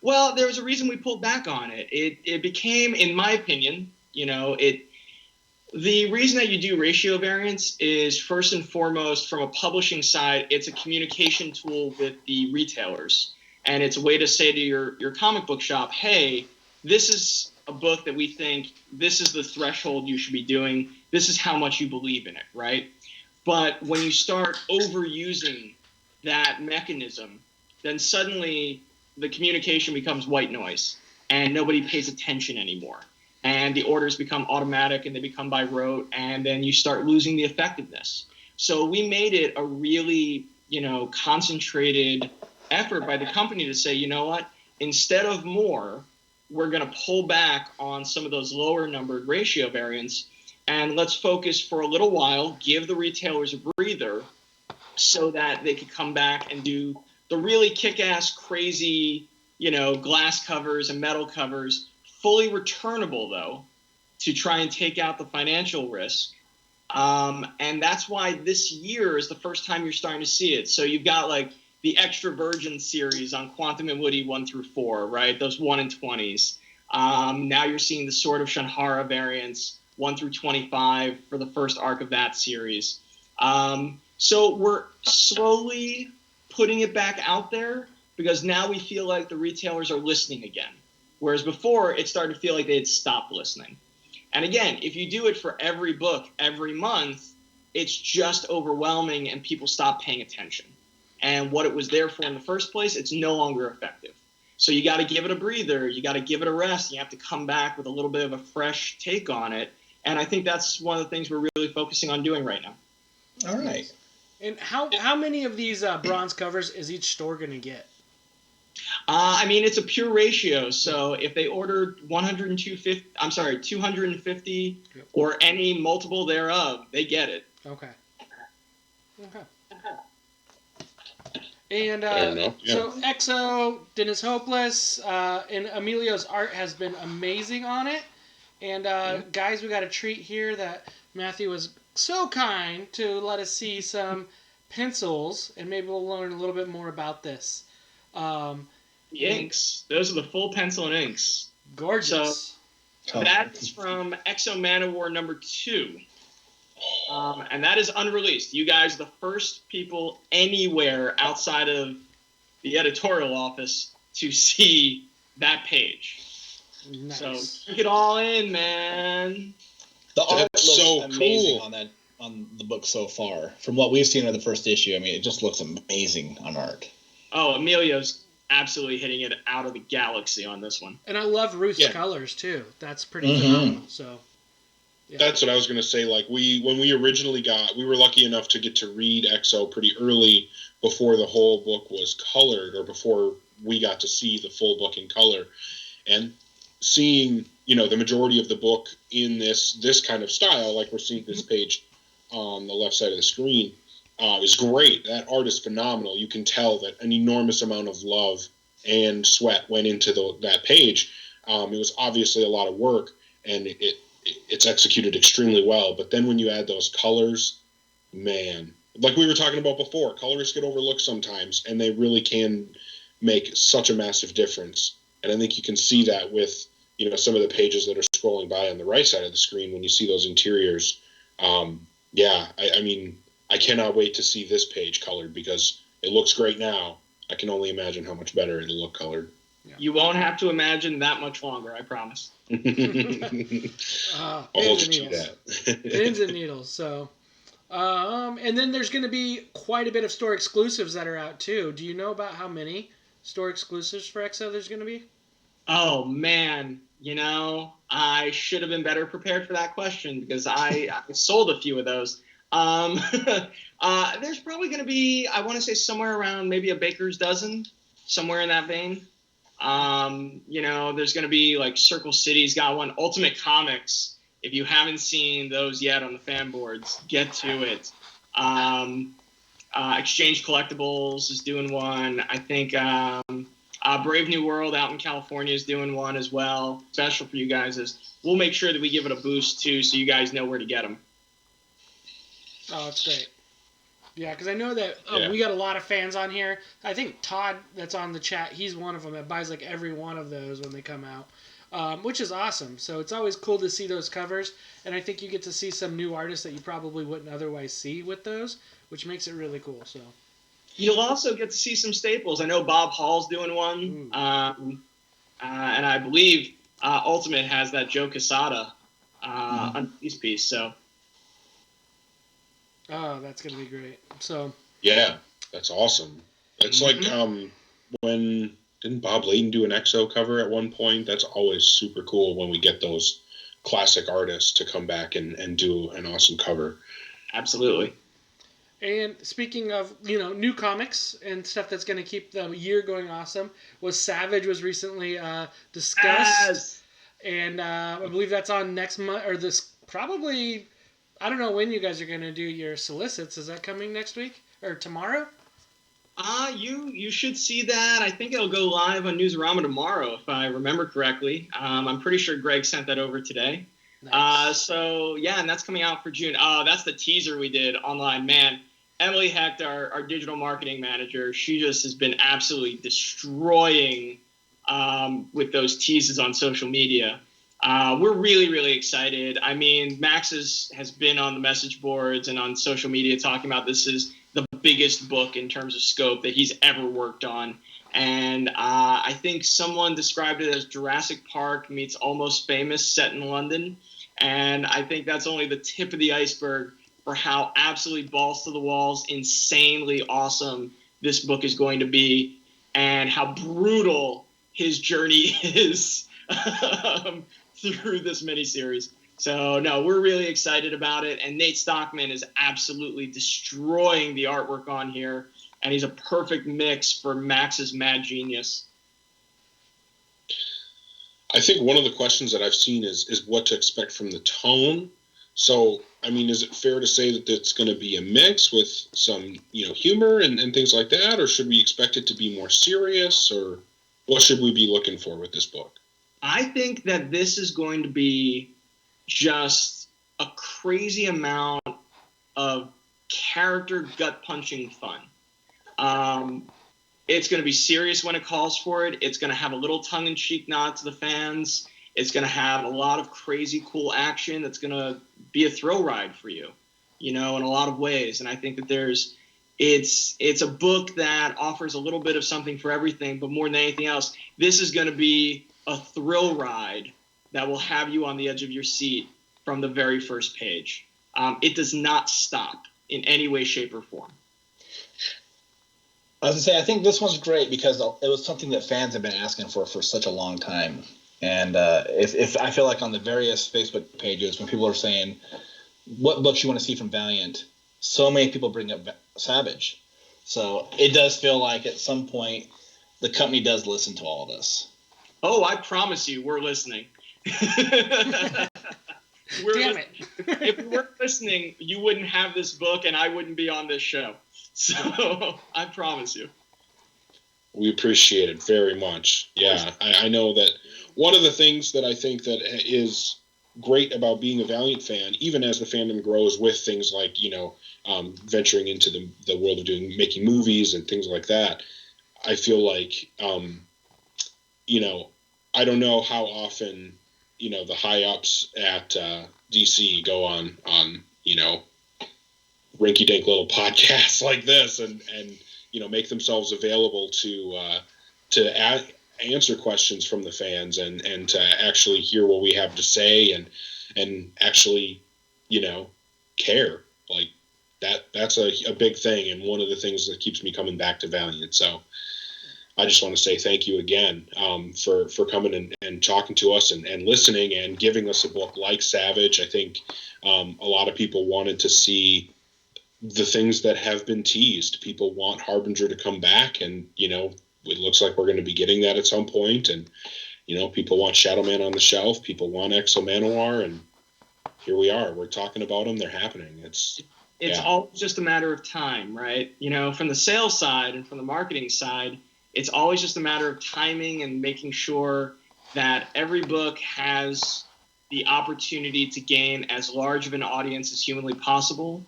well, there was a reason we pulled back on it. It became, in my opinion, the reason that you do ratio variants is, first and foremost, from a publishing side, it's a communication tool with the retailers. And it's a way to say to your comic book shop, hey, this is a book that we think this is the threshold you should be doing. This is how much you believe in it, right? But when you start overusing that mechanism, then suddenly the communication becomes white noise and nobody pays attention anymore. And the orders become automatic and they become by rote, and then you start losing the effectiveness. So we made it a really, concentrated effort by the company to say, you know what, instead of more, we're going to pull back on some of those lower numbered ratio variants, and let's focus for a little while, give the retailers a breather so that they could come back and do the really kick-ass, crazy, glass covers and metal covers, fully returnable, though, to try and take out the financial risk. And that's why this year is the first time you're starting to see it. So you've got, the Extra Virgin series on Quantum and Woody 1 through 4, right? Those 1 in 20s. Now you're seeing the Sword of Shanhara variants 1 through 25 for the first arc of that series. So we're slowly putting it back out there because now we feel like the retailers are listening again. Whereas before, it started to feel like they had stopped listening. And again, if you do it for every book every month, it's just overwhelming and people stop paying attention. And what it was there for in the first place, it's no longer effective. So you got to give it a breather. You got to give it a rest. You have to come back with a little bit of a fresh take on it. And I think that's one of the things we're really focusing on doing right now. All right. And how many of these bronze covers is each store going to get? It's a pure ratio. So if they order 250 or any multiple thereof, they get it. Okay. And so EXO, Dennis Hopeless, and Emilio's art has been amazing on it. And guys, we got a treat here that Matthew was so kind to let us see some pencils, and maybe we'll learn a little bit more about this. The inks. Those are the full pencil and inks. Gorgeous. So that's from EXO Manowar #2. And that is unreleased. You guys are the first people anywhere outside of the editorial office to see that page. Nice. So take it all in, man. The art looks so amazing cool on the book so far. From what we've seen in the first issue, it just looks amazing on art. Oh, Emilio's absolutely hitting it out of the galaxy on this one. And I love Ruth's colors too. That's pretty phenomenal. So yeah. That's what I was going to say. Like when we originally we were lucky enough to get to read XO pretty early before the whole book was colored, or before we got to see the full book in color, and seeing, the majority of the book in this kind of style, like we're seeing this page on the left side of the screen, is great. That art is phenomenal. You can tell that an enormous amount of love and sweat went into that page. It was obviously a lot of work, and it's executed extremely well. But then when you add those colors, man, like we were talking about before, colors get overlooked sometimes, and they really can make such a massive difference. And I think you can see that with, some of the pages that are scrolling by on the right side of the screen when you see those interiors. I mean, I cannot wait to see this page colored, because it looks great now. I can only imagine how much better it'll look colored. Yeah. You won't have to imagine that much longer, I promise. I'll hold you to that. Pins and needles. So, and then there's going to be quite a bit of store exclusives that are out too. Do you know about how many store exclusives for XO there's going to be? Oh man, I should have been better prepared for that question, because I sold a few of those. There's probably going to be, I want to say, somewhere around maybe a baker's dozen, somewhere in that vein. There's going to be like Circle City's got one. Ultimate Comics, if you haven't seen those yet on the fan boards, get to it. Exchange Collectibles is doing one. I think Brave New World out in California is doing one as well. Special for you guys is we'll make sure that we give it a boost too, so you guys know where to get them. Oh, that's great. Yeah, because I know that we got a lot of fans on here. I think Todd, that's on the chat, he's one of them that buys like every one of those when they come out, which is awesome. So it's always cool to see those covers, and I think you get to see some new artists that you probably wouldn't otherwise see with those, which makes it really cool. So you'll also get to see some staples. I know Bob Hall's doing one, and I believe Ultimate has that Joe Quesada Unleashed piece. So. Oh, that's going to be great. So. Yeah, that's awesome. It's like when didn't Bob Layton do an XO cover at one point? That's always super cool when we get those classic artists to come back and do an awesome cover. Absolutely. And speaking of, new comics and stuff that's going to keep the year going awesome, Savage was recently discussed. Yes. And I believe that's on next month, or this probably, I don't know when you guys are going to do your solicits. Is that coming next week or tomorrow? You should see that. I think it'll go live on Newsarama tomorrow, if I remember correctly. I'm pretty sure Greg sent that over today. Nice. And that's coming out for June. That's the teaser we did online. Man, Emily Hecht, our digital marketing manager, she just has been absolutely destroying with those teases on social media. We're really, really excited. I mean, Max has been on the message boards and on social media talking about this is the biggest book in terms of scope that he's ever worked on. And I think someone described it as Jurassic Park meets Almost Famous set in London. And I think that's only the tip of the iceberg for how absolutely balls to the walls, insanely awesome this book is going to be, and how brutal his journey is through this miniseries. So, no, we're really excited about it, and Nate Stockman is absolutely destroying the artwork on here, and he's a perfect mix for Max's mad genius. I think one of the questions that I've seen is what to expect from the tone. So, I mean, is it fair to say that it's going to be a mix with some, humor and things like that, or should we expect it to be more serious, or what should we be looking for with this book? I think that this is going to be just a crazy amount of character gut-punching fun. It's going to be serious when it calls for it. It's going to have a little tongue-in-cheek nod to the fans. It's going to have a lot of crazy cool action that's going to be a thrill ride for you, in a lot of ways. And I think that it's a book that offers a little bit of something for everything, but more than anything else, this is going to be a thrill ride that will have you on the edge of your seat from the very first page. It does not stop in any way, shape, or form. I was gonna say, I think this one's great because it was something that fans have been asking for such a long time. And if I feel like on the various Facebook pages, when people are saying, what books you want to see from Valiant, so many people bring up Savage. So it does feel like at some point the company does listen to all this. Oh, I promise you, we're listening. Damn it. If we weren't listening, you wouldn't have this book and I wouldn't be on this show. So I promise you. We appreciate it very much. Yeah, I know that one of the things that I think that is great about being a Valiant fan, even as the fandom grows with things like, venturing into the world of making movies and things like that, I feel like, I don't know how often, the high ups at DC go on rinky-dink little podcasts like this and make themselves available to answer questions from the fans and to actually hear what we have to say and actually, care. Like that's a big thing and one of the things that keeps me coming back to Valiant. So I just want to say thank you again for coming and talking to us and listening and giving us a book like Savage. I think a lot of people wanted to see the things that have been teased. People want Harbinger to come back, and it looks like we're going to be getting that at some point. And people want Shadow Man on the shelf. People want Exo Manowar, and here we are. We're talking about them. They're happening. It's all just a matter of time, right? From the sales side and from the marketing side, it's always just a matter of timing and making sure that every book has the opportunity to gain as large of an audience as humanly possible,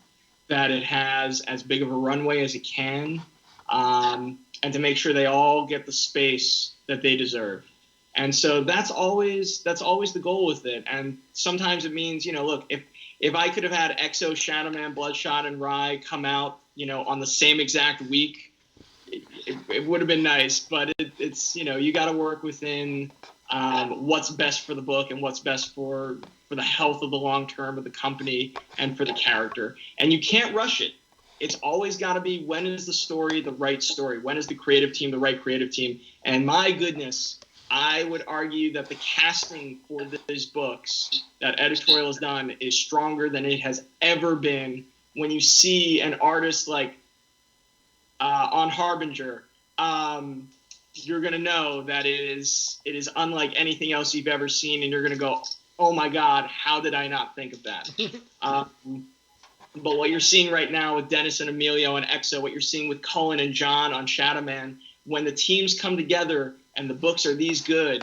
that it has as big of a runway as it can, and to make sure they all get the space that they deserve. And so that's always the goal with it. And sometimes it means, look, if I could have had Exo, Shadow Man, Bloodshot, and Rye come out, on the same exact week, it would have been nice. But it's you got to work within what's best for the book and what's best for the health of the long term of the company and for the character. And you can't rush it. It's always got to be, when is the story the right story? When is the creative team the right creative team? And my goodness, I would argue that the casting for these books that editorial has done is stronger than it has ever been. When you see an artist like on Harbinger, you're going to know that it is unlike anything else you've ever seen, and you're going to go, oh my God, how did I not think of that? But what you're seeing right now with Dennis and Emilio and Exo, what you're seeing with Cullen and John on Shadow Man, when the teams come together and the books are these good,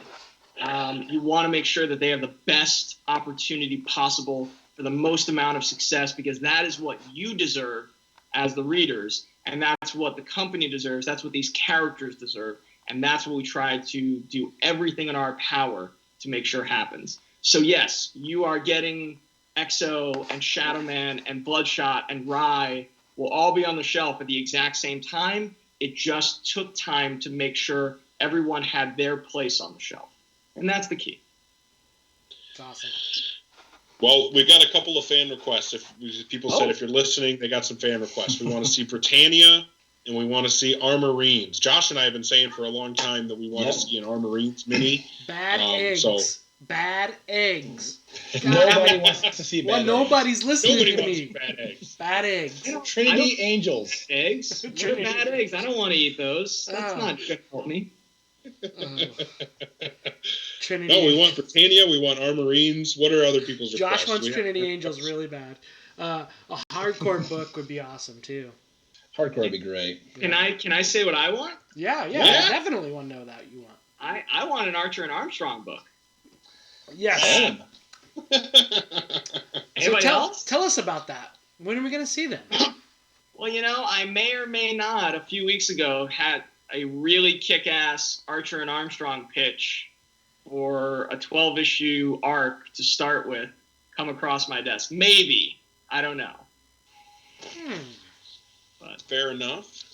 you want to make sure that they have the best opportunity possible for the most amount of success, because that is what you deserve as the readers, and that's what the company deserves. That's what these characters deserve, and that's what we try to do everything in our power to make sure happens. So yes, you are getting Exo and Shadow Man and Bloodshot and Rye will all be on the shelf at the exact same time. It just took time to make sure everyone had their place on the shelf. And that's the key. It's awesome. Well, we got a couple of fan requests. If people said if you're listening, they got some fan requests. We want to see Britannia and we want to see Armorines. Josh and I have been saying for a long time that we want to see an Armorines mini. Bad eggs. Bad eggs. Nobody wants to see bad eggs. Nobody's listening Nobody to wants me. bad eggs. Bad eggs. Trinity Angels. Eggs? Trinity. Bad eggs. I don't want to eat those. That's not going to help me. Trinity. No, we want Britannia. We want Armorines. What are other people's requests? Josh wants Trinity Angels really bad. A hardcore book would be awesome too. Hardcore would be great. Yeah. Can I say what I want? Yeah. I definitely want to know that you want. I want an Archer and Armstrong book. Yes. Anybody else? Tell us about that. When are we going to see them? Well, I may or may not, a few weeks ago, had a really kick-ass Archer and Armstrong pitch for a 12-issue arc to start with come across my desk. Maybe. I don't know. But fair enough.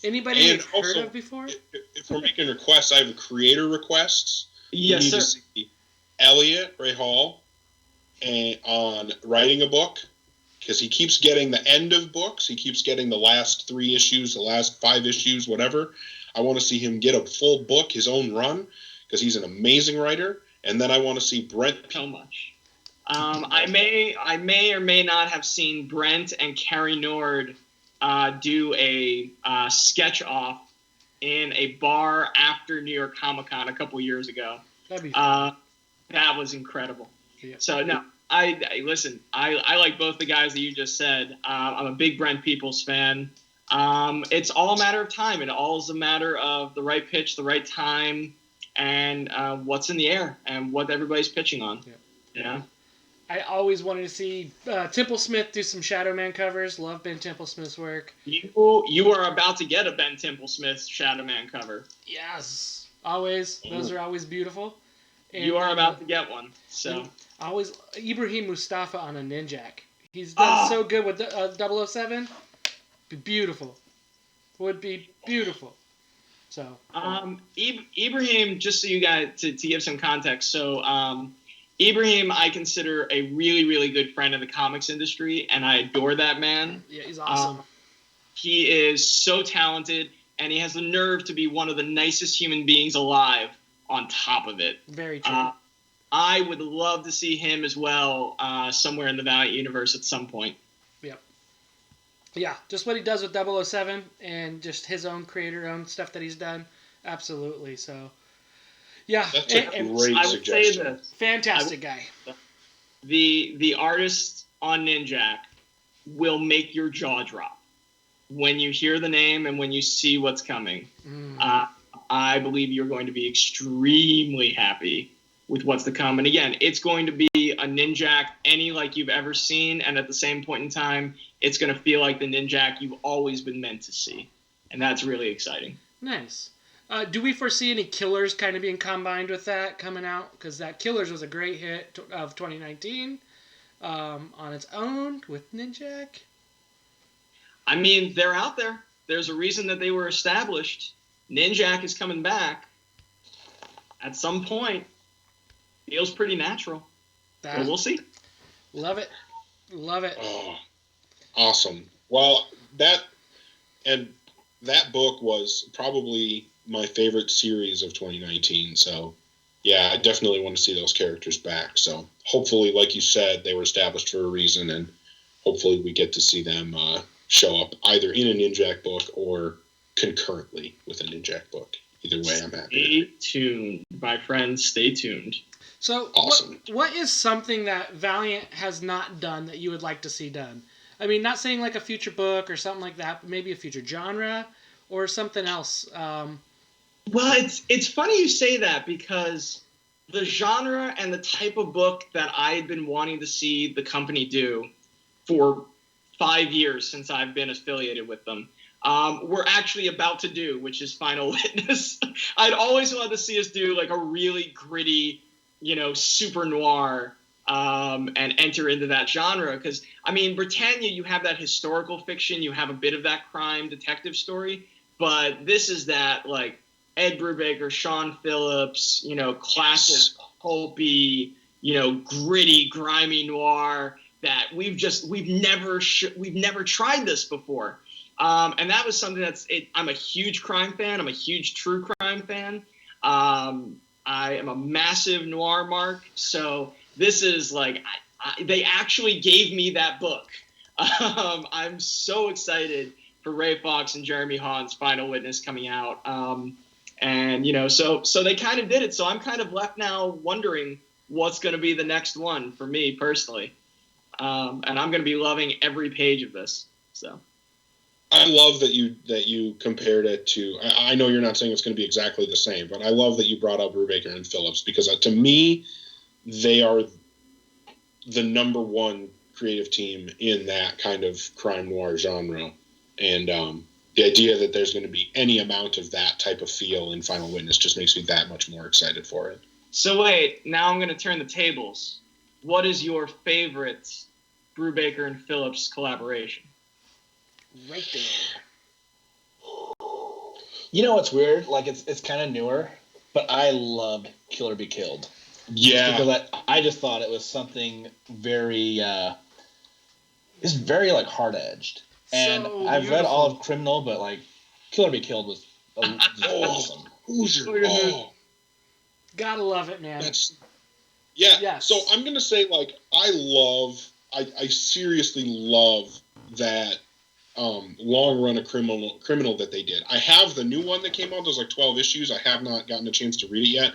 Anybody you've heard of before? If we're making requests, I have creator requests. Yes, sir. To see Elliot Ray Hall on writing a book, because he keeps getting the end of books. He keeps getting the last 3 issues, the last 5 issues, whatever. I want to see him get a full book, his own run, because he's an amazing writer. And then I want to see Brent. So much. I may or may not have seen Brent and Carrie Nord do a sketch off in a bar after New York Comic Con a couple years ago. That'd be fun. That was incredible. Yeah. So no, I listen. I like both the guys that you just said. I'm a big Brent Peoples fan. It's all a matter of time. It all is a matter of the right pitch, the right time, and what's in the air and what everybody's pitching on. Yeah. Yeah. I always wanted to see Temple Smith do some Shadow Man covers. Love Ben Temple Smith's work. You are about to get a Ben Temple Smith Shadow Man cover. Yes, always. Those are always beautiful. And, you are about to get one. So always Ibrahim Mustafa on a Ninjak. He's done so good with 007. Be beautiful. Would be beautiful. So Ibrahim, just so you guys to give some context. So Ibrahim, I consider a really, really good friend of the comics industry, and I adore that man. Yeah, he's awesome. He is so talented, and he has the nerve to be one of the nicest human beings alive on top of it. Very true. I would love to see him as well somewhere in the Valiant universe at some point. Yep. Yeah, just what he does with 007 and just his own own stuff that he's done. Absolutely, so... Yeah, that's a great I would suggestion. say this. Fantastic guy. The artist on Ninjak will make your jaw drop when you hear the name and when you see what's coming. I believe you're going to be extremely happy with what's to come. And again, it's going to be a Ninjak any like you've ever seen, and at the same point in time, it's going to feel like the Ninjak you've always been meant to see, and that's really exciting. Nice. Do we foresee any Killers kind of being combined with that coming out? Because that Killers was a great hit of 2019 on its own with Ninjak. I mean, they're out there. There's a reason that they were established. Ninjak is coming back. At some point, feels pretty natural. But we'll see. Love it. Love it. Oh, awesome. Well, that book was probably my favorite series of 2019. So, yeah, I definitely want to see those characters back. So, hopefully, like you said, they were established for a reason, and hopefully we get to see them show up either in a Ninjak book or concurrently with a Ninjak book. Either way, I'm happy. Stay tuned, my friends. Stay tuned. So, awesome. What is something that Valiant has not done that you would like to see done? I mean, not saying like a future book or something like that, but maybe a future genre or something else. Well, it's funny you say that, because the genre and the type of book that I had been wanting to see the company do for 5 years since I've been affiliated with them, we're actually about to do, which is Final Witness. I'd always wanted to see us do like a really gritty, super noir, and enter into that genre. Because, I mean, Britannia, you have that historical fiction, you have a bit of that crime detective story, but this is that, like, Ed Brubaker, Sean Phillips, classic pulpy, gritty, grimy noir that we've never tried this before. And that was something I'm a huge crime fan. I'm a huge true crime fan. I am a massive noir mark. So this is like, they actually gave me that book. I'm so excited for Ray Fox and Jeremy Hahn's Final Witness coming out. And, so they kind of did it. So I'm kind of left now wondering what's going to be the next one for me personally. And I'm going to be loving every page of this. So I love that you compared it to, I know you're not saying it's going to be exactly the same, but I love that you brought up Brubaker and Phillips, because to me, they are the number one creative team in that kind of crime noir genre. And, the idea that there's going to be any amount of that type of feel in Final Witness just makes me that much more excited for it. So wait, now I'm going to turn the tables. What is your favorite Brubaker and Phillips collaboration? Right there. What's weird? Like, it's kind of newer, but I loved Kill or Be Killed. Yeah. Because I just thought it was something very It's very like hard edged. And So I've read all of Criminal, but like Killer Be Killed was awesome. Hooser. Oh, gotta love it, man. Yeah. Yes. So I'm gonna say, like, I seriously love that long run of criminal that they did. I have the new one that came out. There's like 12 issues. I have not gotten a chance to read it yet,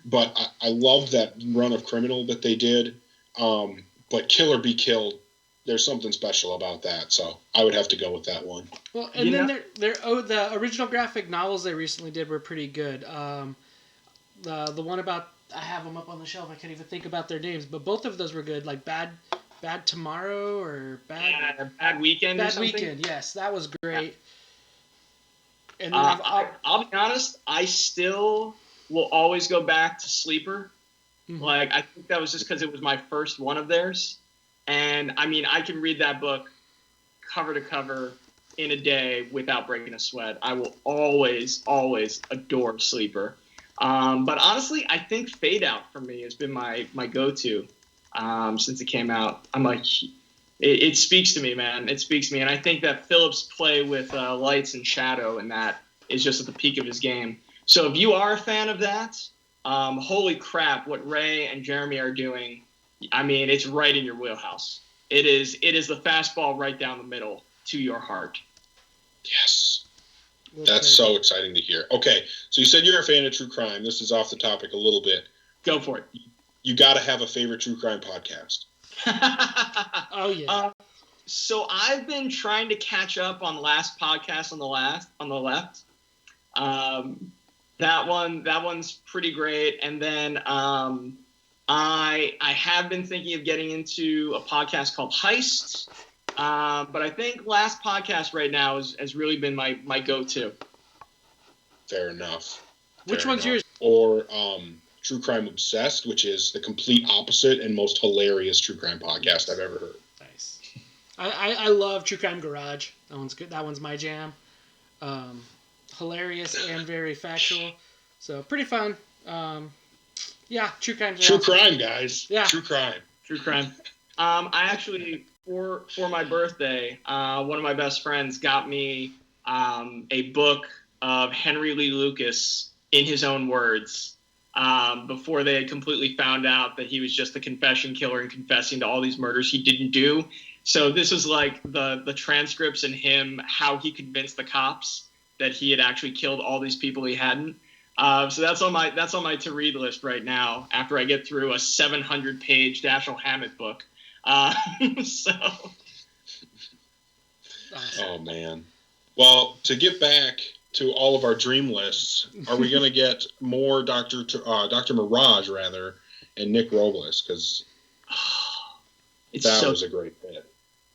but I love that run of Criminal that they did. But Killer Be Killed, there's something special about that, so I would have to go with that one. Well, and then the original graphic novels they recently did were pretty good. The one about, I have them up on the shelf. I can't even think about their names, but both of those were good. Like Bad Tomorrow or Bad Weekend. Bad Weekend. Yes, that was great. And then I'll be honest, I still will always go back to Sleeper. Mm-hmm. Like, I think that was just because it was my first one of theirs. And, I mean, I can read that book cover to cover in a day without breaking a sweat. I will always, always adore Sleeper. But honestly, I think Fade Out for me has been my go-to since it came out. I'm like, it speaks to me, man. It speaks to me. And I think that Phillips' play with lights and shadow and that is just at the peak of his game. So if you are a fan of that, holy crap, what Ray and Jeremy are doing, I mean, it's right in your wheelhouse. It is the fastball right down the middle to your heart. Yes. That's so exciting to hear. Okay, so you said you're a fan of true crime. This is off the topic a little bit. Go for it. You got to have a favorite true crime podcast. Oh, yeah. So I've been trying to catch up on Last Podcast on the Left. That one's pretty great. And then I have been thinking of getting into a podcast called Heist. But I think Last Podcast right now has really been my go-to. Fair enough. Which one's yours? Or True Crime Obsessed, which is the complete opposite and most hilarious true crime podcast I've ever heard. Nice. I love True Crime Garage. That one's good. That one's my jam. Hilarious and very factual. So pretty fun. Yeah, True Crime. True crime, guys. Yeah. True crime. True crime. I actually, for my birthday, one of my best friends got me a book of Henry Lee Lucas in his own words. Before they had completely found out that he was just a confession killer and confessing to all these murders he didn't do. So this was like the transcripts and him, how he convinced the cops that he had actually killed all these people he hadn't. So that's on my to read list right now after I get through a 700-page Dashiell Hammett book. So. Oh man. Well, to get back to all of our dream lists, are we going to get more Dr. Mirage, rather, and Nick Robles? Because that was a great fit.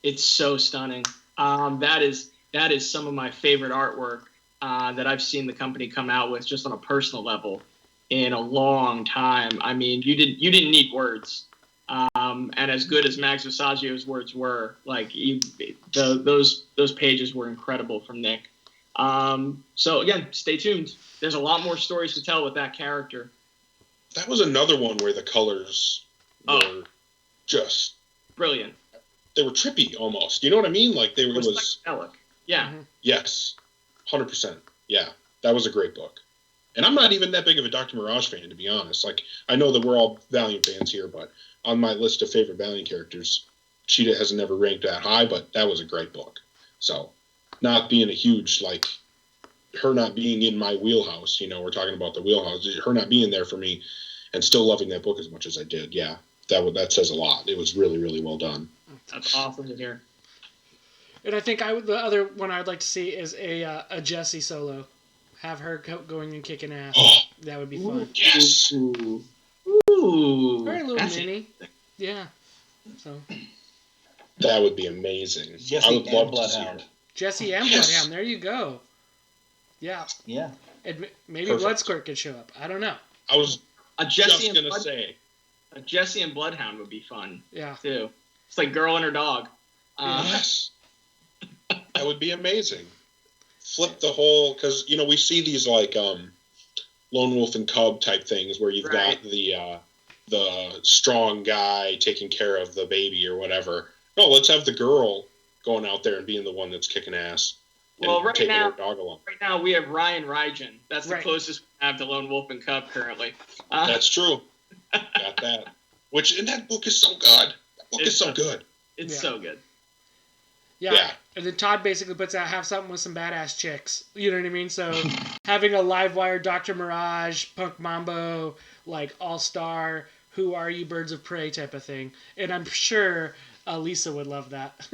It's so stunning. That is some of my favorite artwork that I've seen the company come out with just on a personal level in a long time. I mean, you didn't need words. And as good as Max Visaggio's words were, like those pages were incredible from Nick. So again, stay tuned. There's a lot more stories to tell with that character. That was another one where the colors were just brilliant. They were trippy almost. You know what I mean? Like it was psychedelic. Yeah. Mm-hmm. Yes. 100%. Yeah. That was a great book. And I'm not even that big of a Dr. Mirage fan, to be honest. Like, I know that we're all Valiant fans here, but on my list of favorite Valiant characters, Cheetah has never ranked that high, but that was a great book. So, not being a huge, like, her not being in my wheelhouse, we're talking about the wheelhouse, her not being there for me and still loving that book as much as I did, yeah, that says a lot. It was really, really well done. That's awesome to hear. And I think the other one I would like to see is a Jessie solo. Have her going and kicking ass. Oh, that would be fun. Yes. Ooh. Very little mini. Yeah. So. That would be amazing. Jessie, I would love to see her. Jessie and Bloodhound. There you go. Yeah. Yeah. And maybe Bloodsquirt could show up. I don't know. I was just going to say. A Jessie and Bloodhound would be fun. Yeah. Too. It's like girl and her dog. Yes. That would be amazing. Flip the whole, because we see these like lone wolf and cub type things where you've got the strong guy taking care of the baby or whatever. No, let's have the girl going out there and being the one that's kicking ass. Well, right taking now, her dog along. Right now we have Ryan Rygen. That's the Right. closest we have to Lone Wolf and Cub currently. That's true. Got that. And that book is so good. That book is so good. It's so good. Yeah. And then Todd basically puts out have something with some badass chicks. You know what I mean? So having a live wire Dr. Mirage, Punk Mambo, like All-Star, Who Are You Birds of Prey type of thing. And I'm sure Lisa would love that.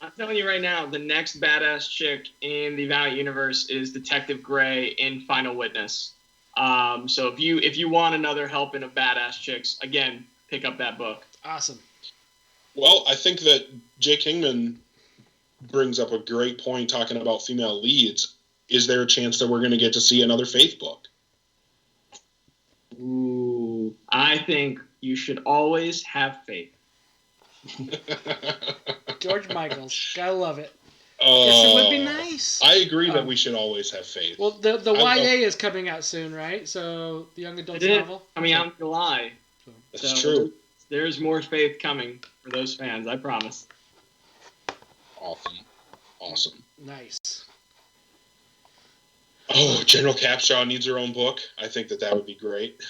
I'm telling you right now, the next badass chick in the Valiant universe is Detective Gray in Final Witness. So if you want another helping of badass chicks, again, pick up that book. Awesome. Well, I think that Jake Kingman brings up a great point talking about female leads. Is there a chance that we're going to get to see another Faith book? Ooh, I think you should always have faith. George Michaels. Gotta love it. Yes, it would be nice. I agree that we should always have faith. Well, the YA is coming out soon, right? So the young adult novel coming out in July. That's true. There's more faith coming for those fans. I promise. Awesome. Nice. Oh, General Capshaw needs her own book. I think that would be great.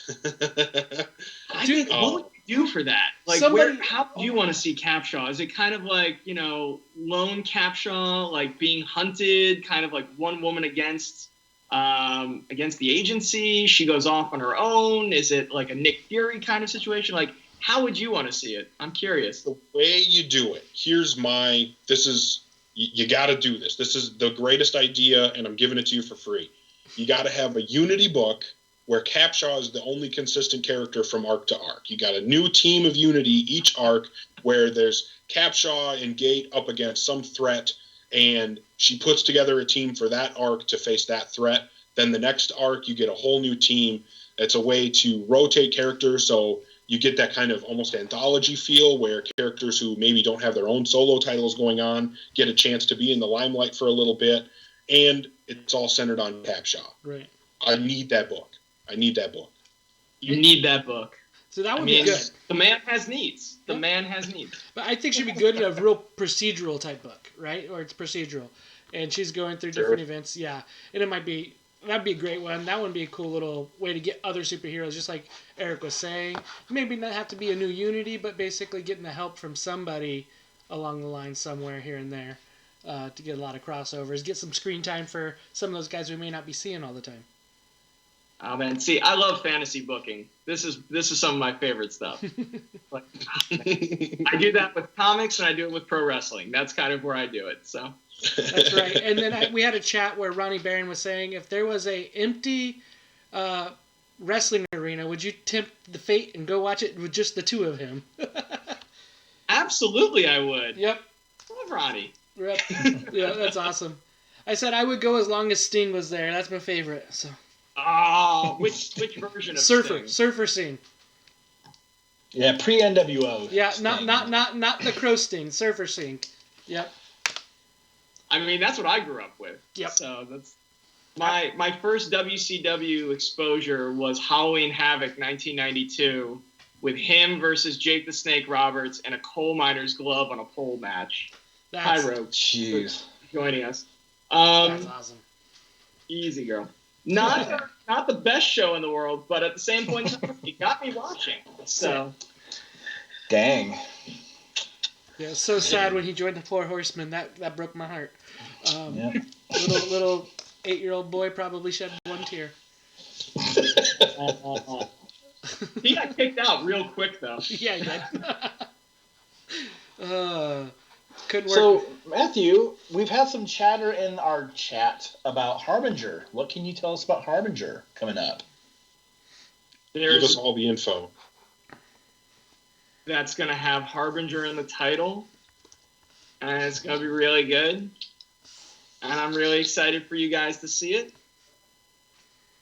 I think, what would you do for that? Like, how do you want to see Capshaw? Is it kind of like, lone Capshaw, like being hunted, kind of like one woman against the agency? She goes off on her own. Is it like a Nick Fury kind of situation? Like, how would you want to see it? I'm curious. The way you do it, you got to do this. This is the greatest idea, and I'm giving it to you for free. You got to have a Unity book where Capshaw is the only consistent character from arc to arc. You got a new team of Unity each arc where there's Capshaw and Gate up against some threat, and she puts together a team for that arc to face that threat. Then the next arc, you get a whole new team. It's a way to rotate characters, so you get that kind of almost anthology feel where characters who maybe don't have their own solo titles going on get a chance to be in the limelight for a little bit, and it's all centered on Capshaw. Right. I need that book. You need that book. So that would be good. The man has needs. But I think she'd be good in a real procedural type book, right? Or it's procedural. And she's going through different events. Yeah. And that'd be a great one. That would be a cool little way to get other superheroes, just like Eric was saying. Maybe not have to be a new Unity, but basically getting the help from somebody along the line somewhere here and there to get a lot of crossovers. Get some screen time for some of those guys we may not be seeing all the time. Oh man, see, I love fantasy booking. This is some of my favorite stuff. Like, I do that with comics and I do it with pro wrestling. That's kind of where I do it. So. That's right. And then we had a chat where Ronnie Barron was saying if there was a empty wrestling arena, would you tempt the fate and go watch it with just the two of him? Absolutely, I would. Yep. Love Ronnie. Yep. Yeah, that's awesome. I said I would go as long as Sting was there. That's my favorite. So. Oh, which version of Sting? Surfer Sting. Yeah, pre-NWO. Yeah, not the Crow Sting. Surfer Sting. Yep. I mean, that's what I grew up with. Yep. So that's my first WCW exposure was Halloween Havoc 1992 with him versus Jake the Snake Roberts and a coal miner's glove on a pole match. Pyro, jeez, joining us. That's awesome. Easy girl. Not the best show in the world, but at the same point, it got me watching. So, dang. Yeah, it was so sad when he joined the Four Horsemen. That broke my heart. Little 8-year-old boy probably shed one tear. He got kicked out real quick, though. Yeah, he did. Couldn't work. So, Matthew, we've had some chatter in our chat about Harbinger. What can you tell us about Harbinger coming up? Give us all the info. That's going to have Harbinger in the title, and it's going to be really good. And I'm really excited for you guys to see it.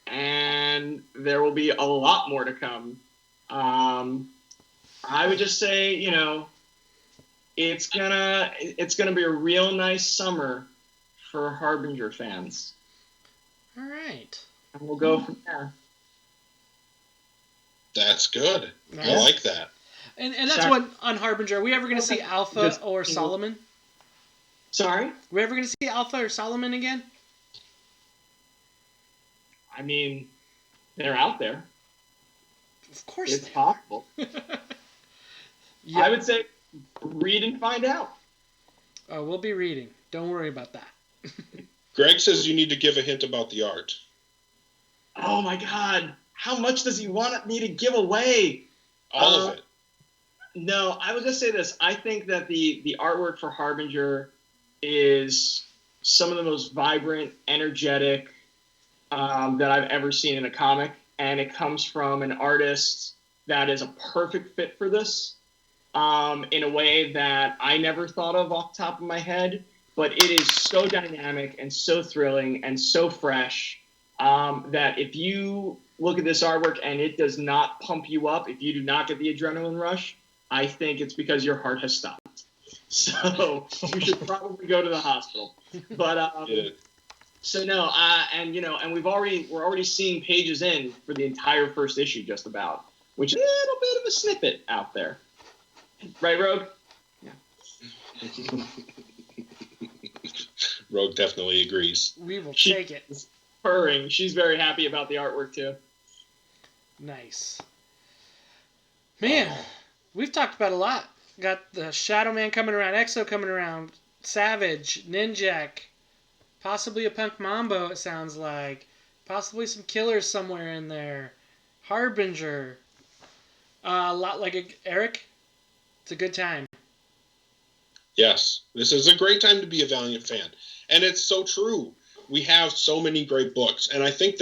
And there will be a lot more to come. I would just say, it's gonna be a real nice summer for Harbinger fans. All right. And we'll go from there. That's good. Nice. I like that. And that's what on Harbinger. Are we ever going to see Alpha or Solomon? Sorry? Are we ever going to see Alpha or Solomon again? I mean, they're out there. Of course it's possible. I would say read and find out. Oh, we'll be reading. Don't worry about that. Greg says you need to give a hint about the art. Oh my God. How much does he want me to give away? All of it. No, I was going to say this. I think that the artwork for Harbinger is some of the most vibrant, energetic that I've ever seen in a comic. And it comes from an artist that is a perfect fit for this in a way that I never thought of off the top of my head. But it is so dynamic and so thrilling and so fresh that if you look at this artwork and it does not pump you up, if you do not get the adrenaline rush, I think it's because your heart has stopped. So you should probably go to the hospital. But so no, and we're already seeing pages in for the entire first issue just about, which is a little bit of a snippet out there. Right, Rogue? Yeah. Rogue definitely agrees. We will take it. Purring. She's very happy about the artwork too. Nice. Man, we've talked about a lot. Got the Shadow Man coming around, Exo coming around, Savage, Ninjak, possibly a Punk Mambo, it sounds like. Possibly some killers somewhere in there. Harbinger. A lot like Eric. It's a good time. Yes, this is a great time to be a Valiant fan. And it's so true. We have so many great books. And I think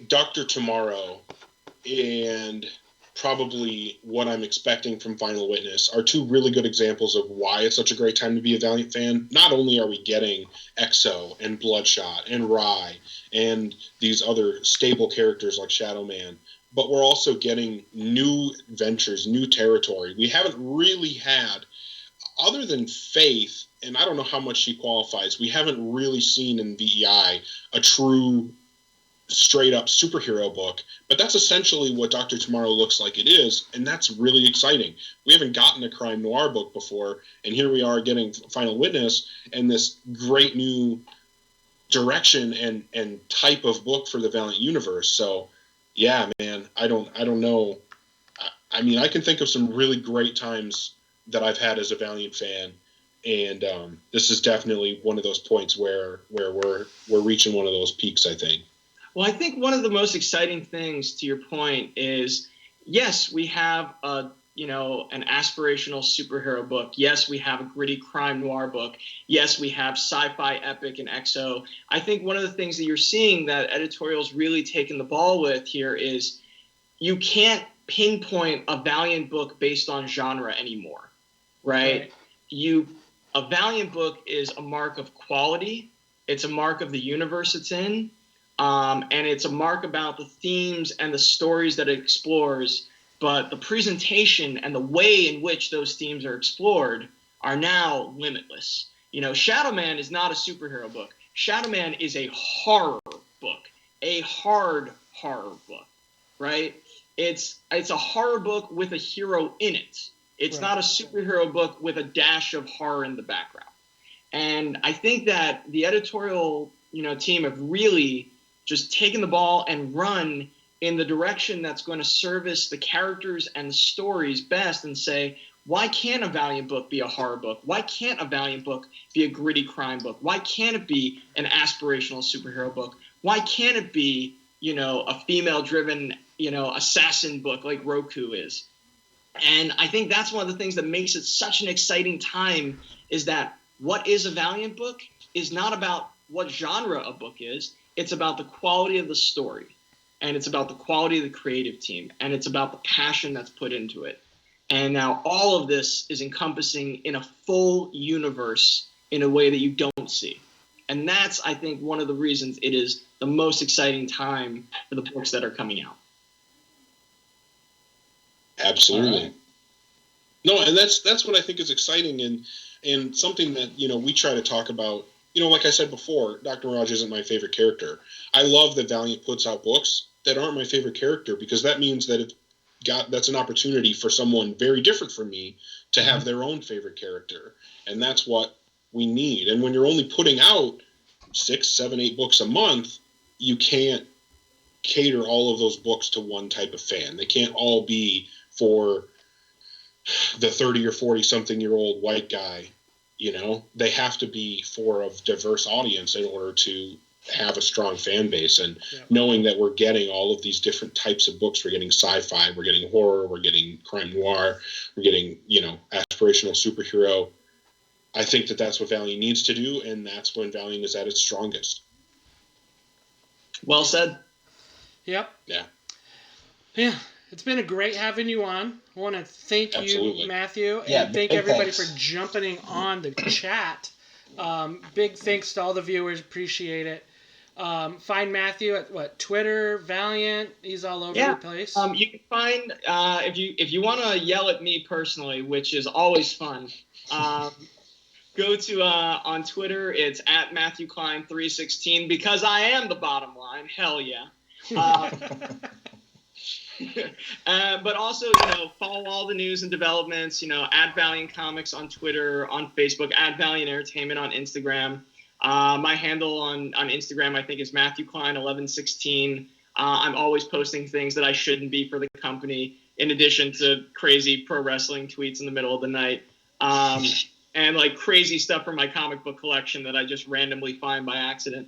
Dr. Tomorrow and probably what I'm expecting from Final Witness are two really good examples of why it's such a great time to be a Valiant fan. Not only are we getting Exo and Bloodshot and Rye and these other stable characters like Shadow Man, but we're also getting new ventures, new territory. We haven't really had, other than Faith, and I don't know how much she qualifies, we haven't really seen in VEI a true straight-up superhero book, but that's essentially what Dr. Tomorrow looks like it is, and that's really exciting. We haven't gotten a crime noir book before, and here we are getting Final Witness and this great new direction and type of book for the Valiant universe. So, yeah, man, I don't know. I mean, I can think of some really great times that I've had as a Valiant fan, and this is definitely one of those points where we're reaching one of those peaks, I think. Well, I think one of the most exciting things, to your point, is yes, we have an aspirational superhero book. Yes, we have a gritty crime noir book. Yes, we have sci-fi epic and Exo. I think one of the things that you're seeing that editorial's really taken the ball with here is you can't pinpoint a Valiant book based on genre anymore, right? A Valiant book is a mark of quality. It's a mark of the universe it's in. And it's a mark about the themes and the stories that it explores, but the presentation and the way in which those themes are explored are now limitless. Shadow Man is not a superhero book. Shadow Man is a horror book, a hard horror book, right? It's a horror book with a hero in it. It's not a superhero book with a dash of horror in the background. And I think that the editorial, team have really just taken the ball and run in the direction that's going to service the characters and the stories best and say, why can't a Valiant book be a horror book? Why can't a Valiant book be a gritty crime book? Why can't it be an aspirational superhero book? Why can't it be, a female-driven, assassin book like Roku is? And I think that's one of the things that makes it such an exciting time is that what is a Valiant book is not about what genre a book is. It's about the quality of the story, and it's about the quality of the creative team, and it's about the passion that's put into it. And now all of this is encompassing in a full universe in a way that you don't see. And that's, I think, one of the reasons it is the most exciting time for the books that are coming out. Absolutely. Right. No, and that's what I think is exciting and something that, we try to talk about. Like I said before, Dr. Mirage isn't my favorite character. I love that Valiant puts out books that aren't my favorite character because that means that that's an opportunity for someone very different from me to have their own favorite character. And that's what we need. And when you're only putting out 6, 7, 8 books a month, you can't cater all of those books to one type of fan. They can't all be for the 30 or 40 something year old white guy. They have to be for a diverse audience in order to have a strong fan base. And knowing that we're getting all of these different types of books, we're getting sci-fi, we're getting horror, we're getting crime noir, we're getting, aspirational superhero. I think that that's what Valiant needs to do, and that's when Valiant is at its strongest. Well said. Yep. Yeah. Yeah. It's been a great having you on. I want to thank Absolutely. you, Matthew, and thank everybody for jumping on the chat. Big thanks to all the viewers. Appreciate it. Find Matthew at Twitter, Valiant. He's all over the place. You can find if you want to yell at me personally, which is always fun. Go to on Twitter. It's at Matthew Klein 316 because I am the bottom line. Hell yeah. But also, follow all the news and developments, at Valiant Comics on Twitter, on Facebook, at Valiant Entertainment on Instagram. My handle on Instagram, I think, is Matthew Klein 1116. I'm always posting things that I shouldn't be for the company, in addition to crazy pro wrestling tweets in the middle of the night. And like crazy stuff from my comic book collection that I just randomly find by accident.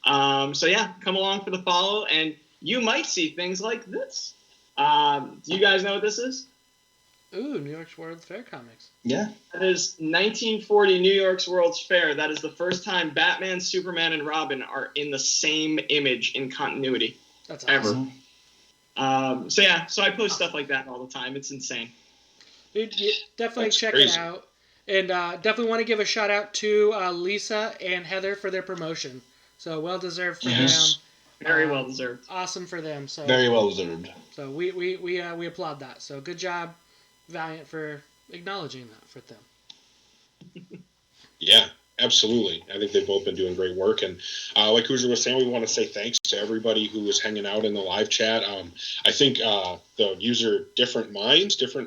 So yeah, come along for the follow, and you might see things like this. Do you guys know what this is? Ooh, New York's World's Fair comics. Yeah. That is 1940 New York's World's Fair. That is the first time Batman, Superman, and Robin are in the same image in continuity. That's awesome. Ever. So I post stuff like that all the time. It's insane. Dude, definitely That's check crazy. it out. And definitely want to give a shout out to Lisa and Heather for their promotion. So well deserved for them. Very well deserved. Awesome for them. So Very well deserved. So we applaud that. So good job, Valiant, for acknowledging that for them. Yeah, absolutely. I think they've both been doing great work. And like Hooser was saying, we want to say thanks to everybody who was hanging out in the live chat. I think the user Different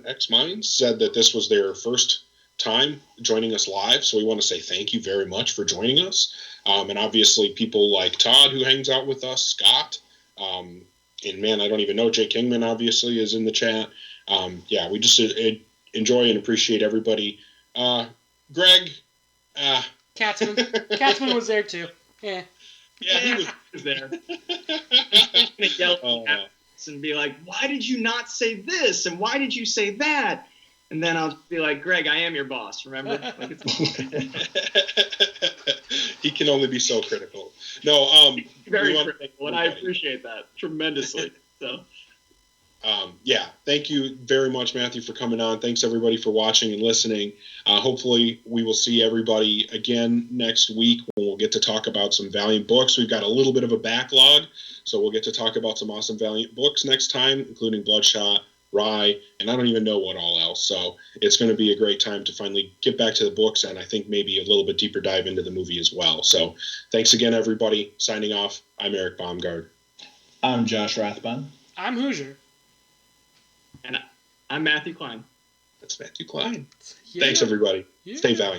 X Minds, said that this was their first time joining us live. So we want to say thank you very much for joining us. And obviously people like Todd, who hangs out with us, Scott, and man, I don't even know, Jay Kingman obviously is in the chat. We just enjoy and appreciate everybody. Greg, Katzman was there too. Yeah, he was there. He's gonna yell at us and be like, "Why did you not say this? And why did you say that?" And then I'll be like, "Greg, I am your boss. Remember?" He can only be so critical. No, very critical, and I appreciate that tremendously. So. Thank you very much, Matthew, for coming on. Thanks, everybody, for watching and listening. Hopefully, we will see everybody again next week when we'll get to talk about some Valiant books. We've got a little bit of a backlog, so we'll get to talk about some awesome Valiant books next time, including Bloodshot, Rye, and I don't even know what all else. So it's going to be a great time to finally get back to the books, and I think maybe a little bit deeper dive into the movie as well. So thanks again, everybody. Signing off, I'm Eric Baumgard. I'm Josh Rathbun. I'm Hooser. And I'm Matthew Klein. That's Matthew Klein. Yeah. Thanks, everybody. Yeah. Stay valiant.